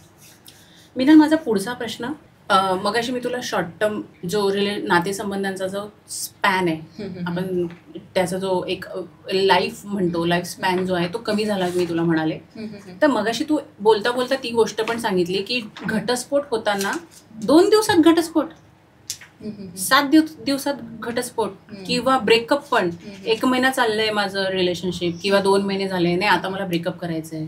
मीनल, माझा पुढचा प्रश्न, मगाशी मी तुला शॉर्ट टर्म जो नातेसंबंधांचा जो स्पॅन आहे, आपण त्याचा जो एक लाईफ म्हणतो, लाईफ स्पॅन जो आहे तो कमी झाला मी तुला म्हणाले. तर मगाशी तू बोलता बोलता ती गोष्ट पण सांगितली की घटस्फोट होताना 2 दिवसात घटस्फोट, 7 दिवसात घटस्फोट, किंवा ब्रेकअप पण 1 महिना चाललंय माझं रिलेशनशिप किंवा 2 महिने झाले, नाही आता मला ब्रेकअप करायचं आहे.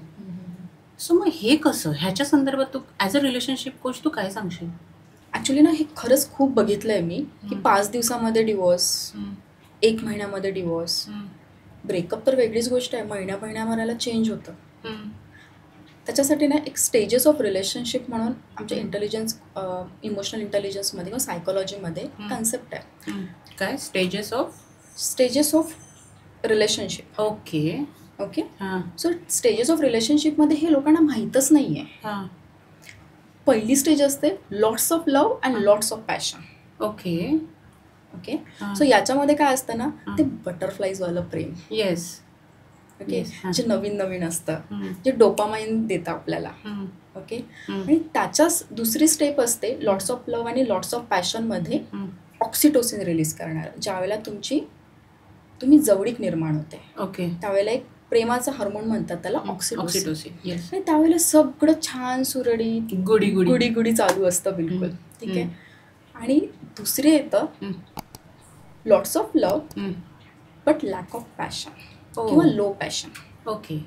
सो मग हे कसं, ह्याच्या संदर्भात तू ॲज अ रिलेशनशिप कोच तू काय सांगशील? ॲक्च्युली ना, हे खरंच खूप बघितलंय मी की 5 दिवसामध्ये डिवोर्स, 1 महिन्यामध्ये डिवोर्स. ब्रेकअप तर वेगळीच गोष्ट आहे, महिन्याभराला चेंज होतं. त्याच्यासाठी ना एक स्टेजेस ऑफ रिलेशनशिप म्हणून आमच्या इंटेलिजन्स, इमोशनल इंटेलिजन्समध्ये किंवा सायकोलॉजीमध्ये कन्सेप्ट आहे. काय? Stages of relationship. Okay. So stages of रिलेशनशिपमध्ये हे लोकांना माहीतच नाही आहे. पहिली स्टेज असते lots of love and lots of passion. Okay. So याच्यामध्ये काय असतं ना, ते बटरफ्लाईजवालं प्रेम. येस. ओके. जे नवीन असतं, जे डोपामाइन देतं आपल्याला. ओके. आणि त्याच्याच दुसरी स्टेप असते लॉट्स ऑफ लव्ह आणि लॉट्स ऑफ पॅशनमध्ये ऑक्सिटोसिन रिलीज करणार, ज्यावेळेला तुम्ही जवळीक निर्माण होते. ओके. त्यावेळेला एक प्रेमाचं हार्मोन म्हणतात त्याला, ऑक्सिटोसिन. आणि त्यावेळेला सगळं छान सुरळीत गुडी चालू असतं बिलकुल. ठीक आहे. आणि दुसरे येतं lots of love but lack of passion किंवा लो पॅशन. ओके.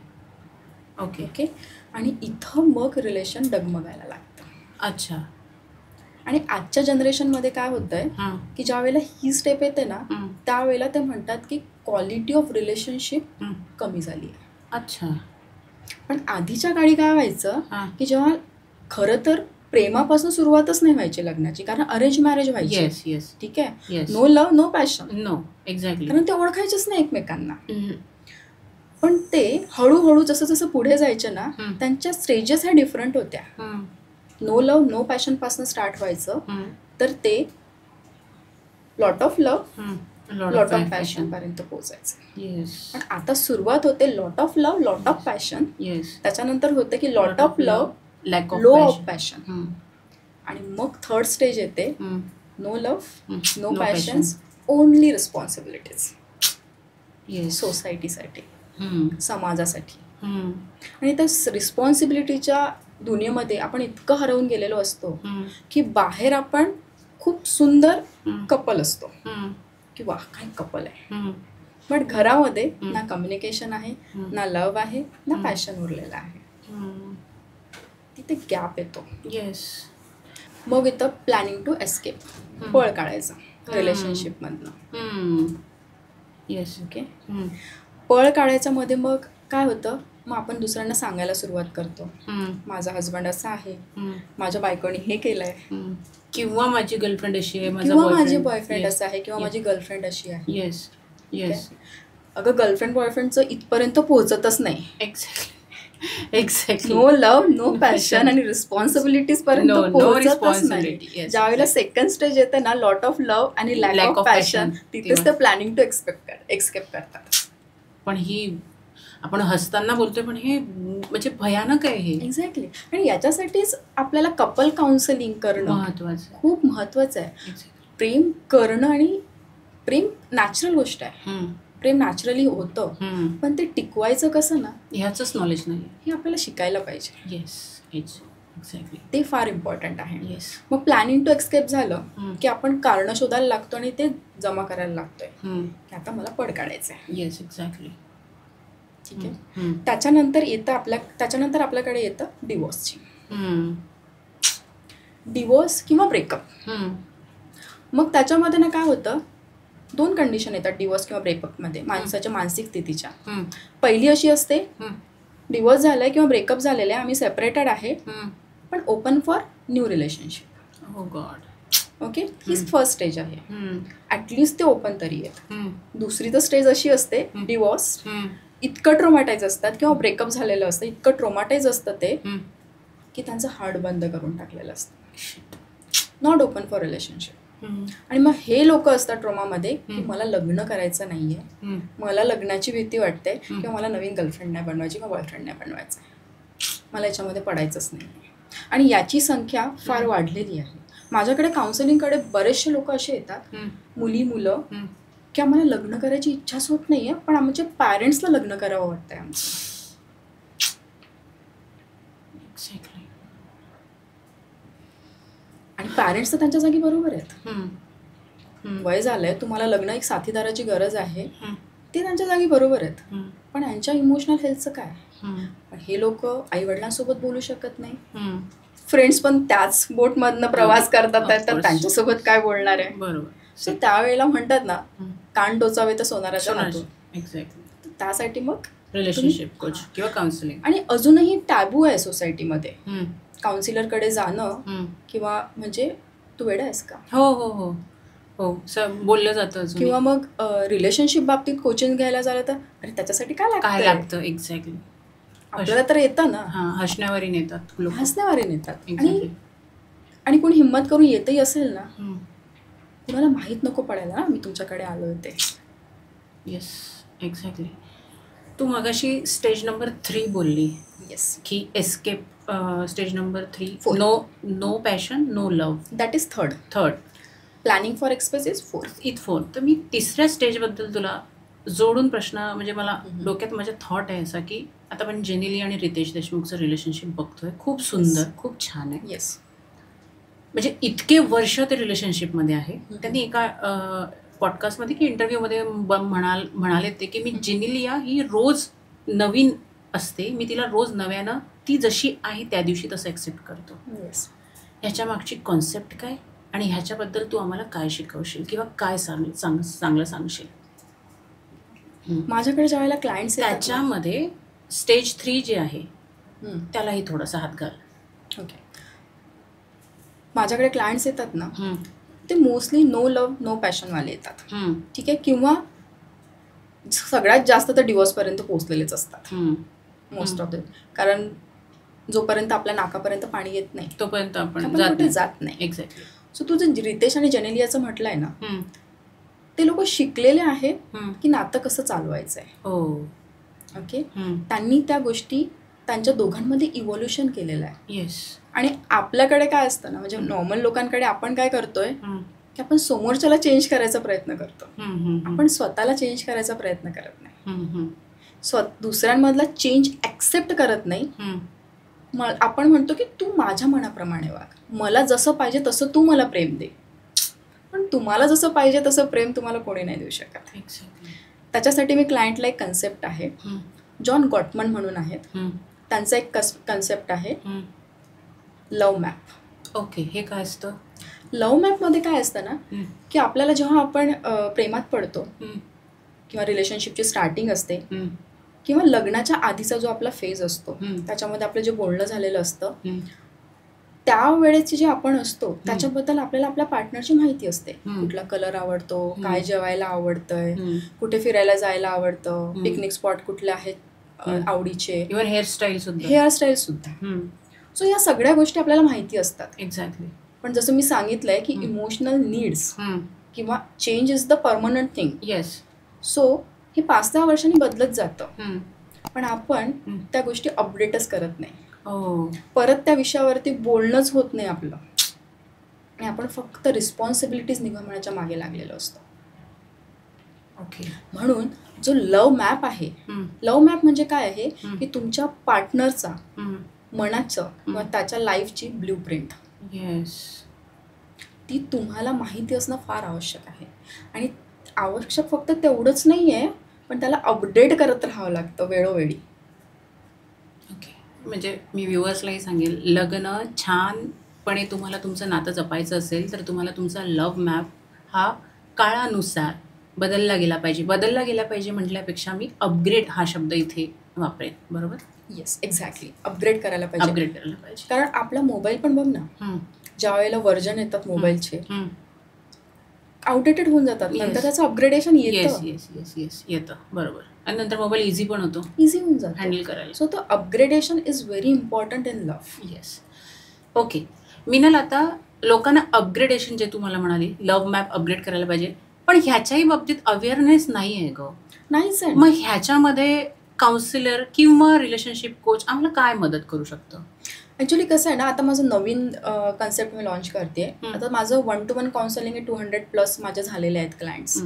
आणि इथं मग रिलेशन डगमगायला लागतं. अच्छा. आणि आजच्या जनरेशनमध्ये काय होतंय की ज्या वेळेला ही स्टेप येते ना, त्यावेळेला ते म्हणतात की क्वालिटी ऑफ रिलेशनशिप कमी झाली आहे. अच्छा. पण आधीच्या काळी काय व्हायचं की जेव्हा खरं तर प्रेमापासून सुरुवातच नाही व्हायची लग्नाची, कारण अरेंज मॅरेज व्हायची. ठीक आहे. No love no passion. No, exactly. कारण ते ओळखायचेच नाही एकमेकांना. पण ते हळूहळू जसं पुढे जायचे ना, त्यांच्या स्टेजेस ह्या डिफरंट होत्या. नो लव्ह नो पॅशन पासून स्टार्ट व्हायचं, तर ते lot of love lot of passion पर्यंत पोहोचायचं. पण आता सुरुवात होते lot of love lot of passion, त्याच्यानंतर होते की lot of love low of passion, आणि मग थर्ड स्टेज येते no love no passion only responsibilities. सोसायटीसाठी, समाजासाठी. आणि त्या रिस्पॉन्सिबिलिटीच्या दुनियेमध्ये आपण इतकं हरवून गेलेलो असतो की बाहेर आपण खूप सुंदर कपल असतो की वा काय कपल आहे, बट घरामध्ये ना कम्युनिकेशन आहे, ना लव्ह आहे, ना पॅशन उरलेलं आहे. तिथे गॅप येतो. मग येतं प्लॅनिंग टू एस्केप, पळ काढायचं रिलेशनशिपमधनं. ओके. पळ काढायच्या मध्ये मग काय होतं मग आपण दुसऱ्यांना सांगायला सुरुवात करतो, माझा हजबंड असा आहे, माझ्या बायकोनी हे केलंय, किंवा माझी गर्लफ्रेंड अशी आहे, किंवा माझी बॉयफ्रेंड असं आहे, किंवा माझी गर्लफ्रेंड अशी आहे. Yes yes. अगं गर्लफ्रेंड बॉयफ्रेंडचं इथपर्यंत पोहोचतच नाही. Exactly. No love, no passion आणि रिस्पॉन्सिबिलिटीज पर्यंत पोहोचतच नाही. ज्यावेळेला सेकंड स्टेज येते ना, लॉट ऑफ लव्ह आणि लॅक ऑफ पॅशन, तिथेच ते प्लॅनिंग टू एक्सेप्ट करतात. पण ही आपण हसताना बोलतोय, पण हे म्हणजे भयानक आहे हे. एक्झॅक्टली. आणि याच्यासाठीच आपल्याला कपल काउन्सिलिंग करणं महत्वाचं, खूप महत्वाचं आहे. प्रेम करणं, आणि प्रेम नॅचरल गोष्ट आहे, प्रेम नॅचरली होतं, पण ते टिकवायचं कसं ना, ह्याचंच नॉलेज नाही, हे आपल्याला शिकायला पाहिजे. Yes exactly. ते फार इम्पॉर्टंट आहे. येस. मग प्लॅनिंग टू एस्केप झालं की आपण कारण शोधायला लागतो आणि ते जमा करायला लागतोय की आता मला पड काढायचं आहे. Yes exactly. ठीक आहे. त्याच्यानंतर आपल्याकडे येतं डिवोर्सची. डिवोर्स किंवा ब्रेकअप. मग त्याच्यामध्ये ना काय होतं, 2 कंडिशन येतात डिवोर्स किंवा ब्रेकअपमध्ये माणसाच्या मानसिक स्थितीच्या. पहिली अशी असते, डिवोर्स झालाय किंवा ब्रेकअप झालेलं आहे, आम्ही सेपरेटेड आहे, पण open for new relationship. Oh god. Okay, हीच फर्स्ट स्टेज आहे. ॲटलिस्ट ते ओपन तरी आहेत. दुसरी तर स्टेज अशी असते, डिवोर्स इतकं ट्रोमॅटाईज असतात किंवा ब्रेकअप झालेलं असतं, इतकं ट्रोमॅटाईज असतं ते की त्यांचं हार्ट बंद करून टाकलेलं असतं, नॉट ओपन फॉर रिलेशनशिप. आणि मग हे लोक असतात ट्रोमामध्ये की मला लग्न करायचं नाहीये, मला लग्नाची भीती वाटते, किंवा मला नवीन गर्लफ्रेंड नाही बनवायची किंवा बॉयफ्रेंड नाही बनवायचं, मला याच्यामध्ये पडायचंच नाही. आणि याची संख्या फार वाढलेली आहे. माझ्याकडे काउन्सिलिंगकडे बरेचसे लोक असे येतात, मुलं की आम्हाला लग्न करायची इच्छाच होत नाहीये, पण आमच्या पॅरेंट्सला लग्न करावं वाटतंय आमचं. आणि पॅरेंट्स तर त्यांच्या जागी बरोबर आहेत. वय झालंय, तुम्हाला लग्न एक साथीदाराची गरज आहे, ते त्यांच्या जागी बरोबर आहेत, पण यांच्या इमोशनल हेल्थचं काय? पण हे लोक आई वडिलांसोबत बोलू शकत नाही, फ्रेंड्स पण त्याच बोटमधनं प्रवास करतात, तर त्यांच्यासोबत काय बोलणार आहे? बरोबर. सो त्यावेळेला म्हणतात ना, कान टोचावे तर सोनाराच्या हातून. एक्झॅक्टली. त्यासाठी मग रिलेशनशिप कोच किंवा काउन्सिलिंग. आणि अजूनही टॅबू आहे सोसायटीमध्ये काउन्सिलरकडे जाणं, किंवा म्हणजे तू वेडा आहेस का? हो हो हो हो, बोललं जातं. किंवा मग रिलेशनशिप बाबतीत कोचिंग घ्यायला झालं तर अरे त्याच्यासाठी काय लागतं? एक्झॅक्टली. आपल्याला तर येतं ना, हसण्यावरी नेतात, हसण्यावारी नेतात. आणि कोणी हिंमत करून येतही असेल ना, कुणाला माहीत नको पडायला ना मी तुमच्याकडे आलो होते. Yes exactly. तू मगाशी स्टेज नंबर 3 बोलली. येस. की escape. Stage number 3 no passion, no love. That is third. Planning for express is fourth. तर मी तिसऱ्या स्टेजबद्दल तुला जोडून प्रश्न, म्हणजे मला डोक्यात माझ्या थॉट आहे असा की आता आपण जेनेली आणि रितेश देशमुखचं रिलेशनशिप बघतोय, खूप सुंदर, खूप छान आहे. येस. म्हणजे इतके वर्ष ते रिलेशनशिपमध्ये आहे. त्यांनी एका पॉडकास्टमध्ये की इंटरव्ह्यूमध्ये म्हणाले ते की मी जेनेलिया ही रोज नवीन असते, मी तिला रोज नव्यानं ती जशी आहे त्या दिवशी तसं ॲक्सेप्ट करतो. येस. ह्याच्या मागची कॉन्सेप्ट काय, आणि ह्याच्याबद्दल तू आम्हाला काय शिकवशील किंवा काय चांगलं सांगशील? माझ्याकडे ज्या वेळेला क्लायंट्स त्याच्यामध्ये स्टेज 3 जे आहे त्यालाही थोडासा हात घाल. ओके. माझ्याकडे क्लायंट्स येतात ना, ते मोस्टली नो लव्ह नो पॅशनवाले येतात. ठीक आहे. किंवा सगळ्यात जास्त तर डिवोर्सपर्यंत पोहोचलेलेच असतात मोस्ट ऑफ देम. कारण जोपर्यंत आपल्या नाकापर्यंत पाणी येत नाही तोपर्यंत आपण जात नाही. एक्झॅक्टली. सो तू जे रितेश आणि जेनेलियाचं म्हटलंय ना, ते लोक शिकलेले आहेत की नातं कसं चालवायचं आहे. ओके. त्यांनी त्या गोष्टी त्यांच्या दोघांमध्ये इव्हॉल्युशन केलेलं आहे. येस. आणि आपल्याकडे काय असतं ना, म्हणजे नॉर्मल लोकांकडे आपण काय करतोय की आपण समोरच्याला चेंज करायचा प्रयत्न करतो, आपण स्वतःला चेंज करायचा प्रयत्न करत नाही, दुसऱ्यांमधला चेंज ॲक्सेप्ट करत नाही. आपण म्हणतो की तू माझ्या मनाप्रमाणे वाग, मला जसं पाहिजे तसं तू मला प्रेम दे. पण तुम्हाला जसं पाहिजे तसं प्रेम तुम्हाला कोणी नाही देऊ शकत. त्याच्यासाठी मी क्लायंटला एक कन्सेप्ट आहे, जॉन गॉटमन म्हणून आहेत, त्यांचा एक कन्सेप्ट आहे लव्ह मॅप. ओके. हे काय असतं? लव्ह मॅपमध्ये काय असतं ना, की आपल्याला जेव्हा आपण प्रेमात पडतो किंवा रिलेशनशिपची स्टार्टिंग असते, किंवा लग्नाच्या आधीचा जो आपला फेज असतो हम्म. त्याच्यामध्ये आपलं जे बोलणं झालेलं असतं हम्म. त्यावेळेचे जे आपण असतो त्याच्याबद्दल आपल्याला आपल्या पार्टनरची माहिती असते. हम्म. कुठला कलर आवडतो, हम्म. काय जेवायला आवडतंय, हम्म. कुठे फिरायला जायला आवडतं, हम्म. पिकनिक स्पॉट कुठले आहेत आवडीचे, इव्हन हेअरस्टाईल सुद्धा. हेअरस्टाईल सुद्धा. सो या सगळ्या गोष्टी आपल्याला माहिती असतात. एक्झॅक्टली. पण जसं मी सांगितलंय की इमोशनल नीड्स किंवा change is the permanent thing. Yes. So हे 5-10 वर्षांनी बदलत जातं, पण आपण त्या गोष्टी अपडेटच करत नाही. परत त्या विषयावरती बोलणंच होत नाही आपलं, आणि आपण फक्त रिस्पॉन्सिबिलिटीज निभावण्याच्या मागे लागलेलो असतो. ओके. म्हणून जो लव्ह मॅप आहे, लव्ह मॅप म्हणजे काय आहे की तुमच्या पार्टनरचा मनाचं किंवा त्याच्या लाईफची ब्ल्यूप्रिंट. येस. ती तुम्हाला माहिती असणं फार आवश्यक आहे. आणि आवश्यक फक्त तेवढंच नाही आहे, पण त्याला अपडेट करत राहावं लागतं वेळोवेळी. ओके. म्हणजे मी व्ह्युअर्सलाही सांगेल, लग्न छानपणे तुम्हाला तुमचं नातं जपायचं असेल तर तुम्हाला तुमचा लव्ह मॅप हा काळानुसार बदलला गेला पाहिजे. बदलला गेला पाहिजे म्हटल्यापेक्षा मी अपग्रेड हा शब्द इथे वापरेन. बरोबर? Yes, exactly. अपग्रेड करायला पाहिजे. अपग्रेड करायला पाहिजे. कारण आपला मोबाईल पण बघ ना, ज्या वेळेला व्हर्जन येतात मोबाईलचे आउटडेटेड होऊन जातात, नंतर त्याचं अपग्रेडेशन येतं. येस येस येस येतं. बरोबर. आणि नंतर मोबाईल इझी पण होतो, इझी होऊन जातं हँडल करायला. सो तो upgradation is very important in love. Yes. Okay. Minal, आता लोकांना अपग्रेडेशन जे तुम्हाला म्हणाली, लव्ह मॅप अपग्रेड करायला पाहिजे, पण ह्याच्याही बाबतीत अवेअरनेस नाही आहे ग. नाहीच आहे. मग ह्याच्यामध्ये काउन्सिलर किंवा रिलेशनशिप कोच आम्हाला काय मदत करू शकतं? ॲक्च्युली कसं आहे ना, आता माझं नवीन कन्सेप्ट मी लॉन्च करते. आता माझं 1-to-1 काउन्सिलिंग 200+ माझे झालेले आहेत क्लायंट्स.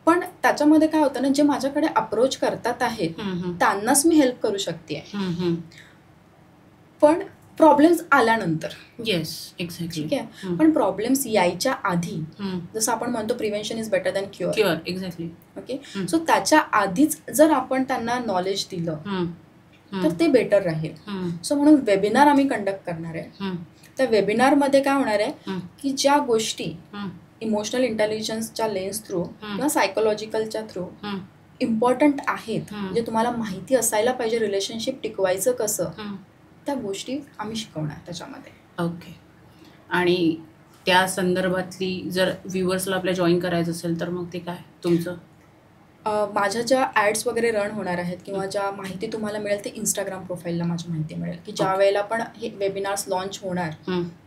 पण त्याच्यामध्ये काय होतं ना, जे माझ्याकडे अप्रोच करतात आहेत त्यांनाच मी हेल्प करू शकते. पण प्रॉब्लेम्स आल्यानंतर. Yes, exactly. ठीक आहे. पण प्रॉब्लेम्स यायच्या आधी, जसं आपण म्हणतो prevention is better than cure. Cure. Exactly. Okay. So त्याच्या आधीच जर आपण त्यांना नॉलेज दिलं तर ते बेटर राहील. सो म्हणून वेबिनार आम्ही कंडक्ट करणार आहे. त्या वेबिनारमध्ये काय होणार आहे की ज्या गोष्टी इमोशनल इंटेलिजन्सच्या लेन्स थ्रू किंवा सायकोलॉजिकलच्या थ्रू इम्पॉर्टंट आहेत, म्हणजे तुम्हाला माहिती असायला पाहिजे रिलेशनशिप टिकवायचं कसं, त्या गोष्टी आम्ही शिकवणार त्याच्यामध्ये. ओके. आणि त्या संदर्भातली जर व्ह्युअर्सला आपल्या जॉईन करायचं असेल तर मग ते काय तुमचं? माझ्या ज्या ॲड्स वगैरे रन होणार आहेत किंवा ज्या माहिती तुम्हाला मिळेल ते इंस्टाग्राम प्रोफाईलला माझी माहिती मिळेल की ज्या वेळेला पण हे वेबिनार्स लॉन्च होणार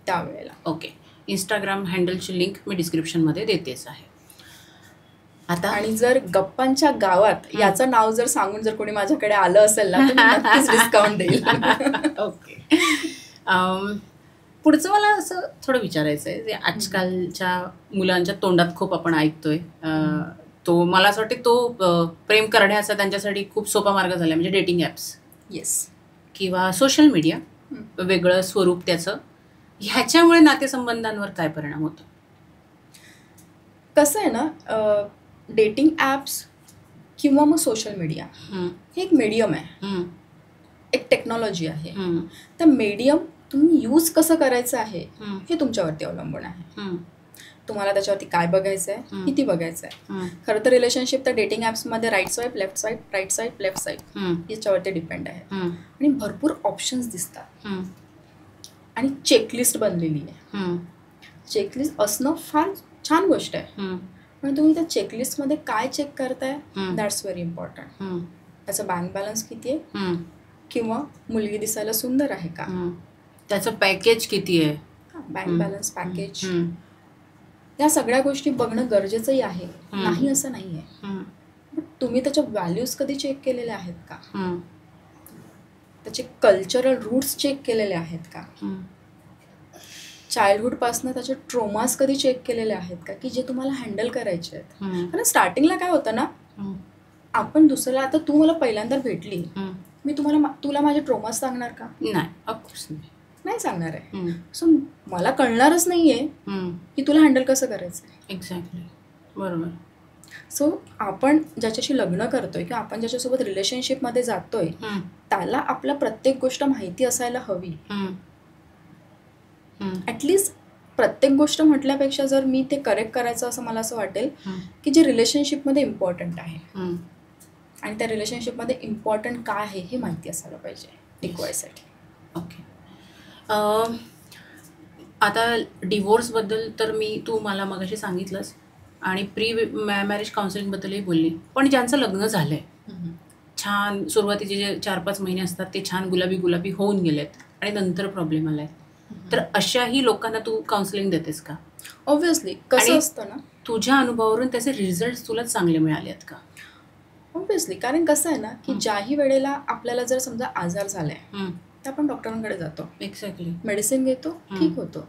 त्यावेळेला. ओके. इंस्टाग्राम हँडलची लिंक मी डिस्क्रिप्शनमध्ये देतेच आहे. आता आणि जर गप्पांच्या गावात याचं नाव जर सांगून जर कोणी माझ्याकडे आलं असेल ना तर मी नक्कीच डिस्काउंट देईल. ओके. पुढचं मला असं थोडं विचारायचं आहे, जे आजकालच्या मुलांच्या तोंडात खूप आपण ऐकतोय, तो मला असं वाटतं तो प्रेम करण्याचा त्यांच्यासाठी खूप सोपा मार्ग झाला, म्हणजे डेटिंग ॲप्स. येस. किंवा सोशल मीडिया, वेगळं स्वरूप त्याचं. ह्याच्यामुळे नातेसंबंधांवर काय परिणाम होतो? कसं आहे ना, डेटिंग ॲप्स किंवा मग सोशल मीडिया हे एक मीडियम आहे, एक टेक्नॉलॉजी आहे. तर मीडियम तुम्ही यूज कसं करायचं आहे हे तुमच्यावरती अवलंबून आहे. तुम्हाला त्याच्यावरती काय बघायचं आहे, किती बघायचं आहे. खरं तर रिलेशनशिप तर डेटिंग ॲप्समध्ये right swipe left swipe, right swipe left swipe याच्यावरती डिपेंड आहे. आणि भरपूर ऑप्शन्स दिसतात आणि चेकलिस्ट बनलेली आहे. चेकलिस्ट असणं फार छान गोष्ट आहे, पण तुम्ही त्या चेकलिस्टमध्ये काय चेक करताय दॅट्स व्हेरी इम्पॉर्टंट. त्याचा बँक बॅलन्स किती आहे, किंवा मुलगी दिसायला सुंदर आहे का, त्याचं पॅकेज किती आहे, बँक बॅलन्स, पॅकेज, या सगळ्या गोष्टी बघणं गरजेचंही आहे, नाही असं नाही आहे. तुम्ही त्याच्या व्हॅल्यूज कधी चेक केलेल्या आहेत का, त्याचे कल्चरल रूट्स चेक केलेले आहेत का, चाइल्डहुडपासनं त्याचे ट्रोमास कधी चेक केलेले आहेत का, की जे तुम्हाला हँडल करायचे आहेत. कारण स्टार्टिंगला काय होतं ना, आपण दुसऱ्याला, आता तू मला पहिल्यांदा भेटली, मी तुला माझे ट्रोमास सांगणार का? नाही, ऑफकोर्स नाही सांगणार आहे. सो मला कळणारच नाहीये की तुला हँडल कसं करायचं आहे. एक्झॅक्टली. बरोबर. सो आपण ज्याच्याशी लग्न करतोय किंवा आपण ज्याच्यासोबत रिलेशनशिपमध्ये जातोय त्याला आपला प्रत्येक गोष्ट माहिती असायला हवी. ॲटलिस्ट प्रत्येक गोष्ट म्हटल्यापेक्षा जर मी ते करेक्ट करायचं असं मला असं वाटेल की जे रिलेशनशिपमध्ये इम्पॉर्टंट आहे. आणि त्या रिलेशनशिपमध्ये इम्पॉर्टंट काय आहे हे माहिती असायला पाहिजे टिकवायसाठी. ओके. आता डिवोर्सबद्दल तर तू मला मगाशी सांगितलंच आणि मॅरेज काउन्सिलिंगबद्दलही बोलली. पण ज्यांचं लग्न झालं आहे, छान सुरुवातीचे जे 4-5 महिने असतात ते छान गुलाबी होऊन गेलेत आणि नंतर प्रॉब्लेम आला आहे, तर अशाही लोकांना तू काउन्सिलिंग देतेस का? ऑब्व्हियसली. कसं असतं ना, तुझ्या अनुभवावरून त्याचे रिझल्ट तुला चांगले मिळाले आहेत का? ऑब्व्हियसली. कारण कसं आहे ना, की ज्याही वेळेला आपल्याला जर समजा आजार झालाय तर आपण डॉक्टरांकडे जातो, एक्झॅक्टली, मेडिसिन घेतो, ठीक होतो.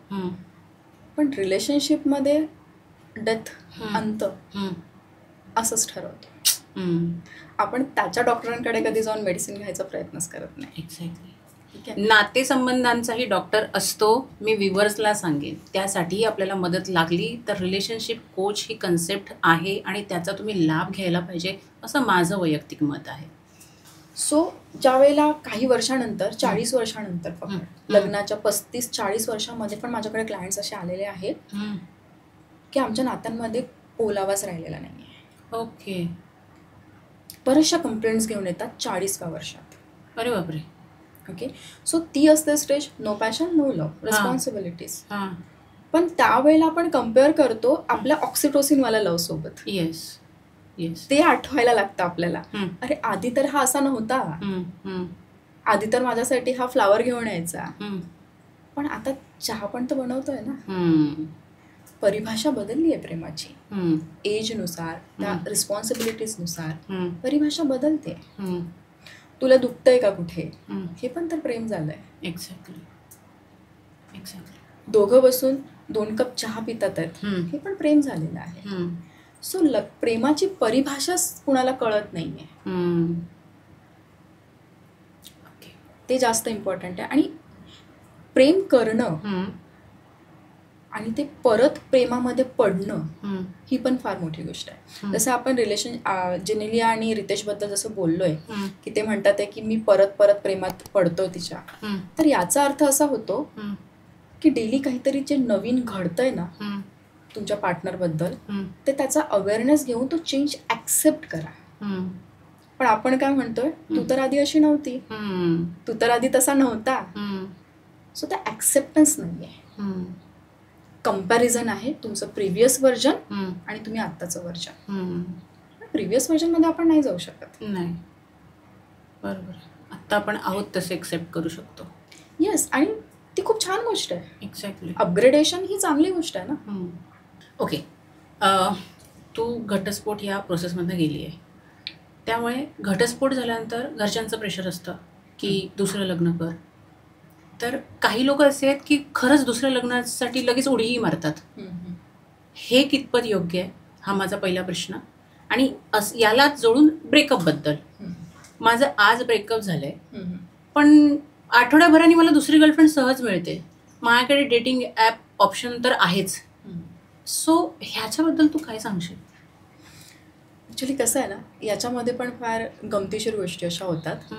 पण रिलेशनशिपमध्ये डेथ, अंत असंच ठरवतो. आपण त्याच्या डॉक्टरांकडे कधी जाऊन मेडिसिन घ्यायचा प्रयत्नच करत नाही. एक्झॅक्टली. ठीक आहे. नातेसंबंधांचाही डॉक्टर असतो, मी व्ह्युअर्सला सांगेन. त्यासाठीही आपल्याला मदत लागली तर रिलेशनशिप कोच ही कन्सेप्ट आहे आणि त्याचा तुम्ही लाभ घ्यायला पाहिजे, असं माझं वैयक्तिक मत आहे. सो ज्या वेळेला काही वर्षानंतर, 40 वर्षानंतर फक्त लग्नाच्या 35-40 वर्षामध्ये पण माझ्याकडे क्लायंट्स असे आलेले आहेत की आमच्या नात्यांमध्ये ओलावाच राहिलेला नाही आहे. ओके. बऱ्याचशा कंप्लेंट्स घेऊन येतात 40व्या वर्षात. अरे बापरे. ओके. सो ती असते stage no passion no love, responsibilities. पण त्यावेळेला आपण कम्पेअर करतो आपल्या ऑक्सिटोसिनवाल्या लव्ह सोबत. Yes yes. ते आठवायला लागतं आपल्याला. अरे आधी तर हा असा नव्हता, आधी तर माझ्यासाठी हा फ्लावर घेऊन यायचा, पण आता चहा पण तर बनवतोय ना. परिभाषा बदलली आहे प्रेमाची. एजनुसार, त्या रिस्पॉन्सिबिलिटीजनुसार परिभाषा बदलते. तुला दुखतंय का कुठे, हे पण तर प्रेम झालंय. Exactly exactly. दोघं बसून 2 कप चहा पितात आहेत, हे पण प्रेम झालेलं आहे. सो प्रेमाची परिभाषाच कुणाला कळत नाहीये. ते जास्त इम्पॉर्टंट आहे. आणि प्रेम करणं आणि ते परत प्रेमामध्ये पडणं ही पण फार मोठी गोष्ट आहे. जसं आपण जेनेलिया आणि रितेशबद्दल जसं बोललोय की ते म्हणतात आहे की मी परत परत प्रेमात पडतोय तिच्या, तर याचा अर्थ असा होतो की डेली काहीतरी जे नवीन घडतंय ना तुमच्या पार्टनरबद्दल, ते त्याचा अवेअरनेस घेऊन तो चेंज ॲक्सेप्ट करा. पण आपण काय म्हणतोय, तू तर आधी अशी नव्हती, तू तर आधी तसा नव्हता. सो त्या ॲक्सेप्टन्स नाही आहे. कम्पॅरिझन आहे तुमचं प्रिव्हियस व्हर्जन आणि तुम्ही आत्ताचं व्हर्जन. प्रिव्हियस व्हर्जनमध्ये आपण नाही जाऊ शकत. नाही, बरोबर. आत्ता आपण आहोत तसे एक्सेप्ट करू शकतो. येस. आणि ती खूप छान गोष्ट आहे. एक्झॅक्टली. अपग्रेडेशन ही चांगली गोष्ट आहे ना. ओके. तू घटस्फोट या प्रोसेसमधनं गेली आहे, त्यामुळे घटस्फोट झाल्यानंतर घरच्यांचं प्रेशर असतं की दुसरं लग्न कर. तर काही लोक असे आहेत की खरंच दुसऱ्या लग्नासाठी लगेच उडीही मारतात. हे कितपत योग्य आहे, हा माझा पहिला प्रश्न. आणि याला जोडून ब्रेकअपबद्दल. माझं आज ब्रेकअप झालं आहे, पण आठवड्याभराने मला दुसरी गर्लफ्रेंड सहज मिळते. माझ्याकडे डेटिंग ॲप ऑप्शन तर आहेच. सो ह्याच्याबद्दल तू काय सांगशील? ॲक्च्युली कसं आहे ना, याच्यामध्ये पण फार गमतीशीर गोष्टी अशा होतात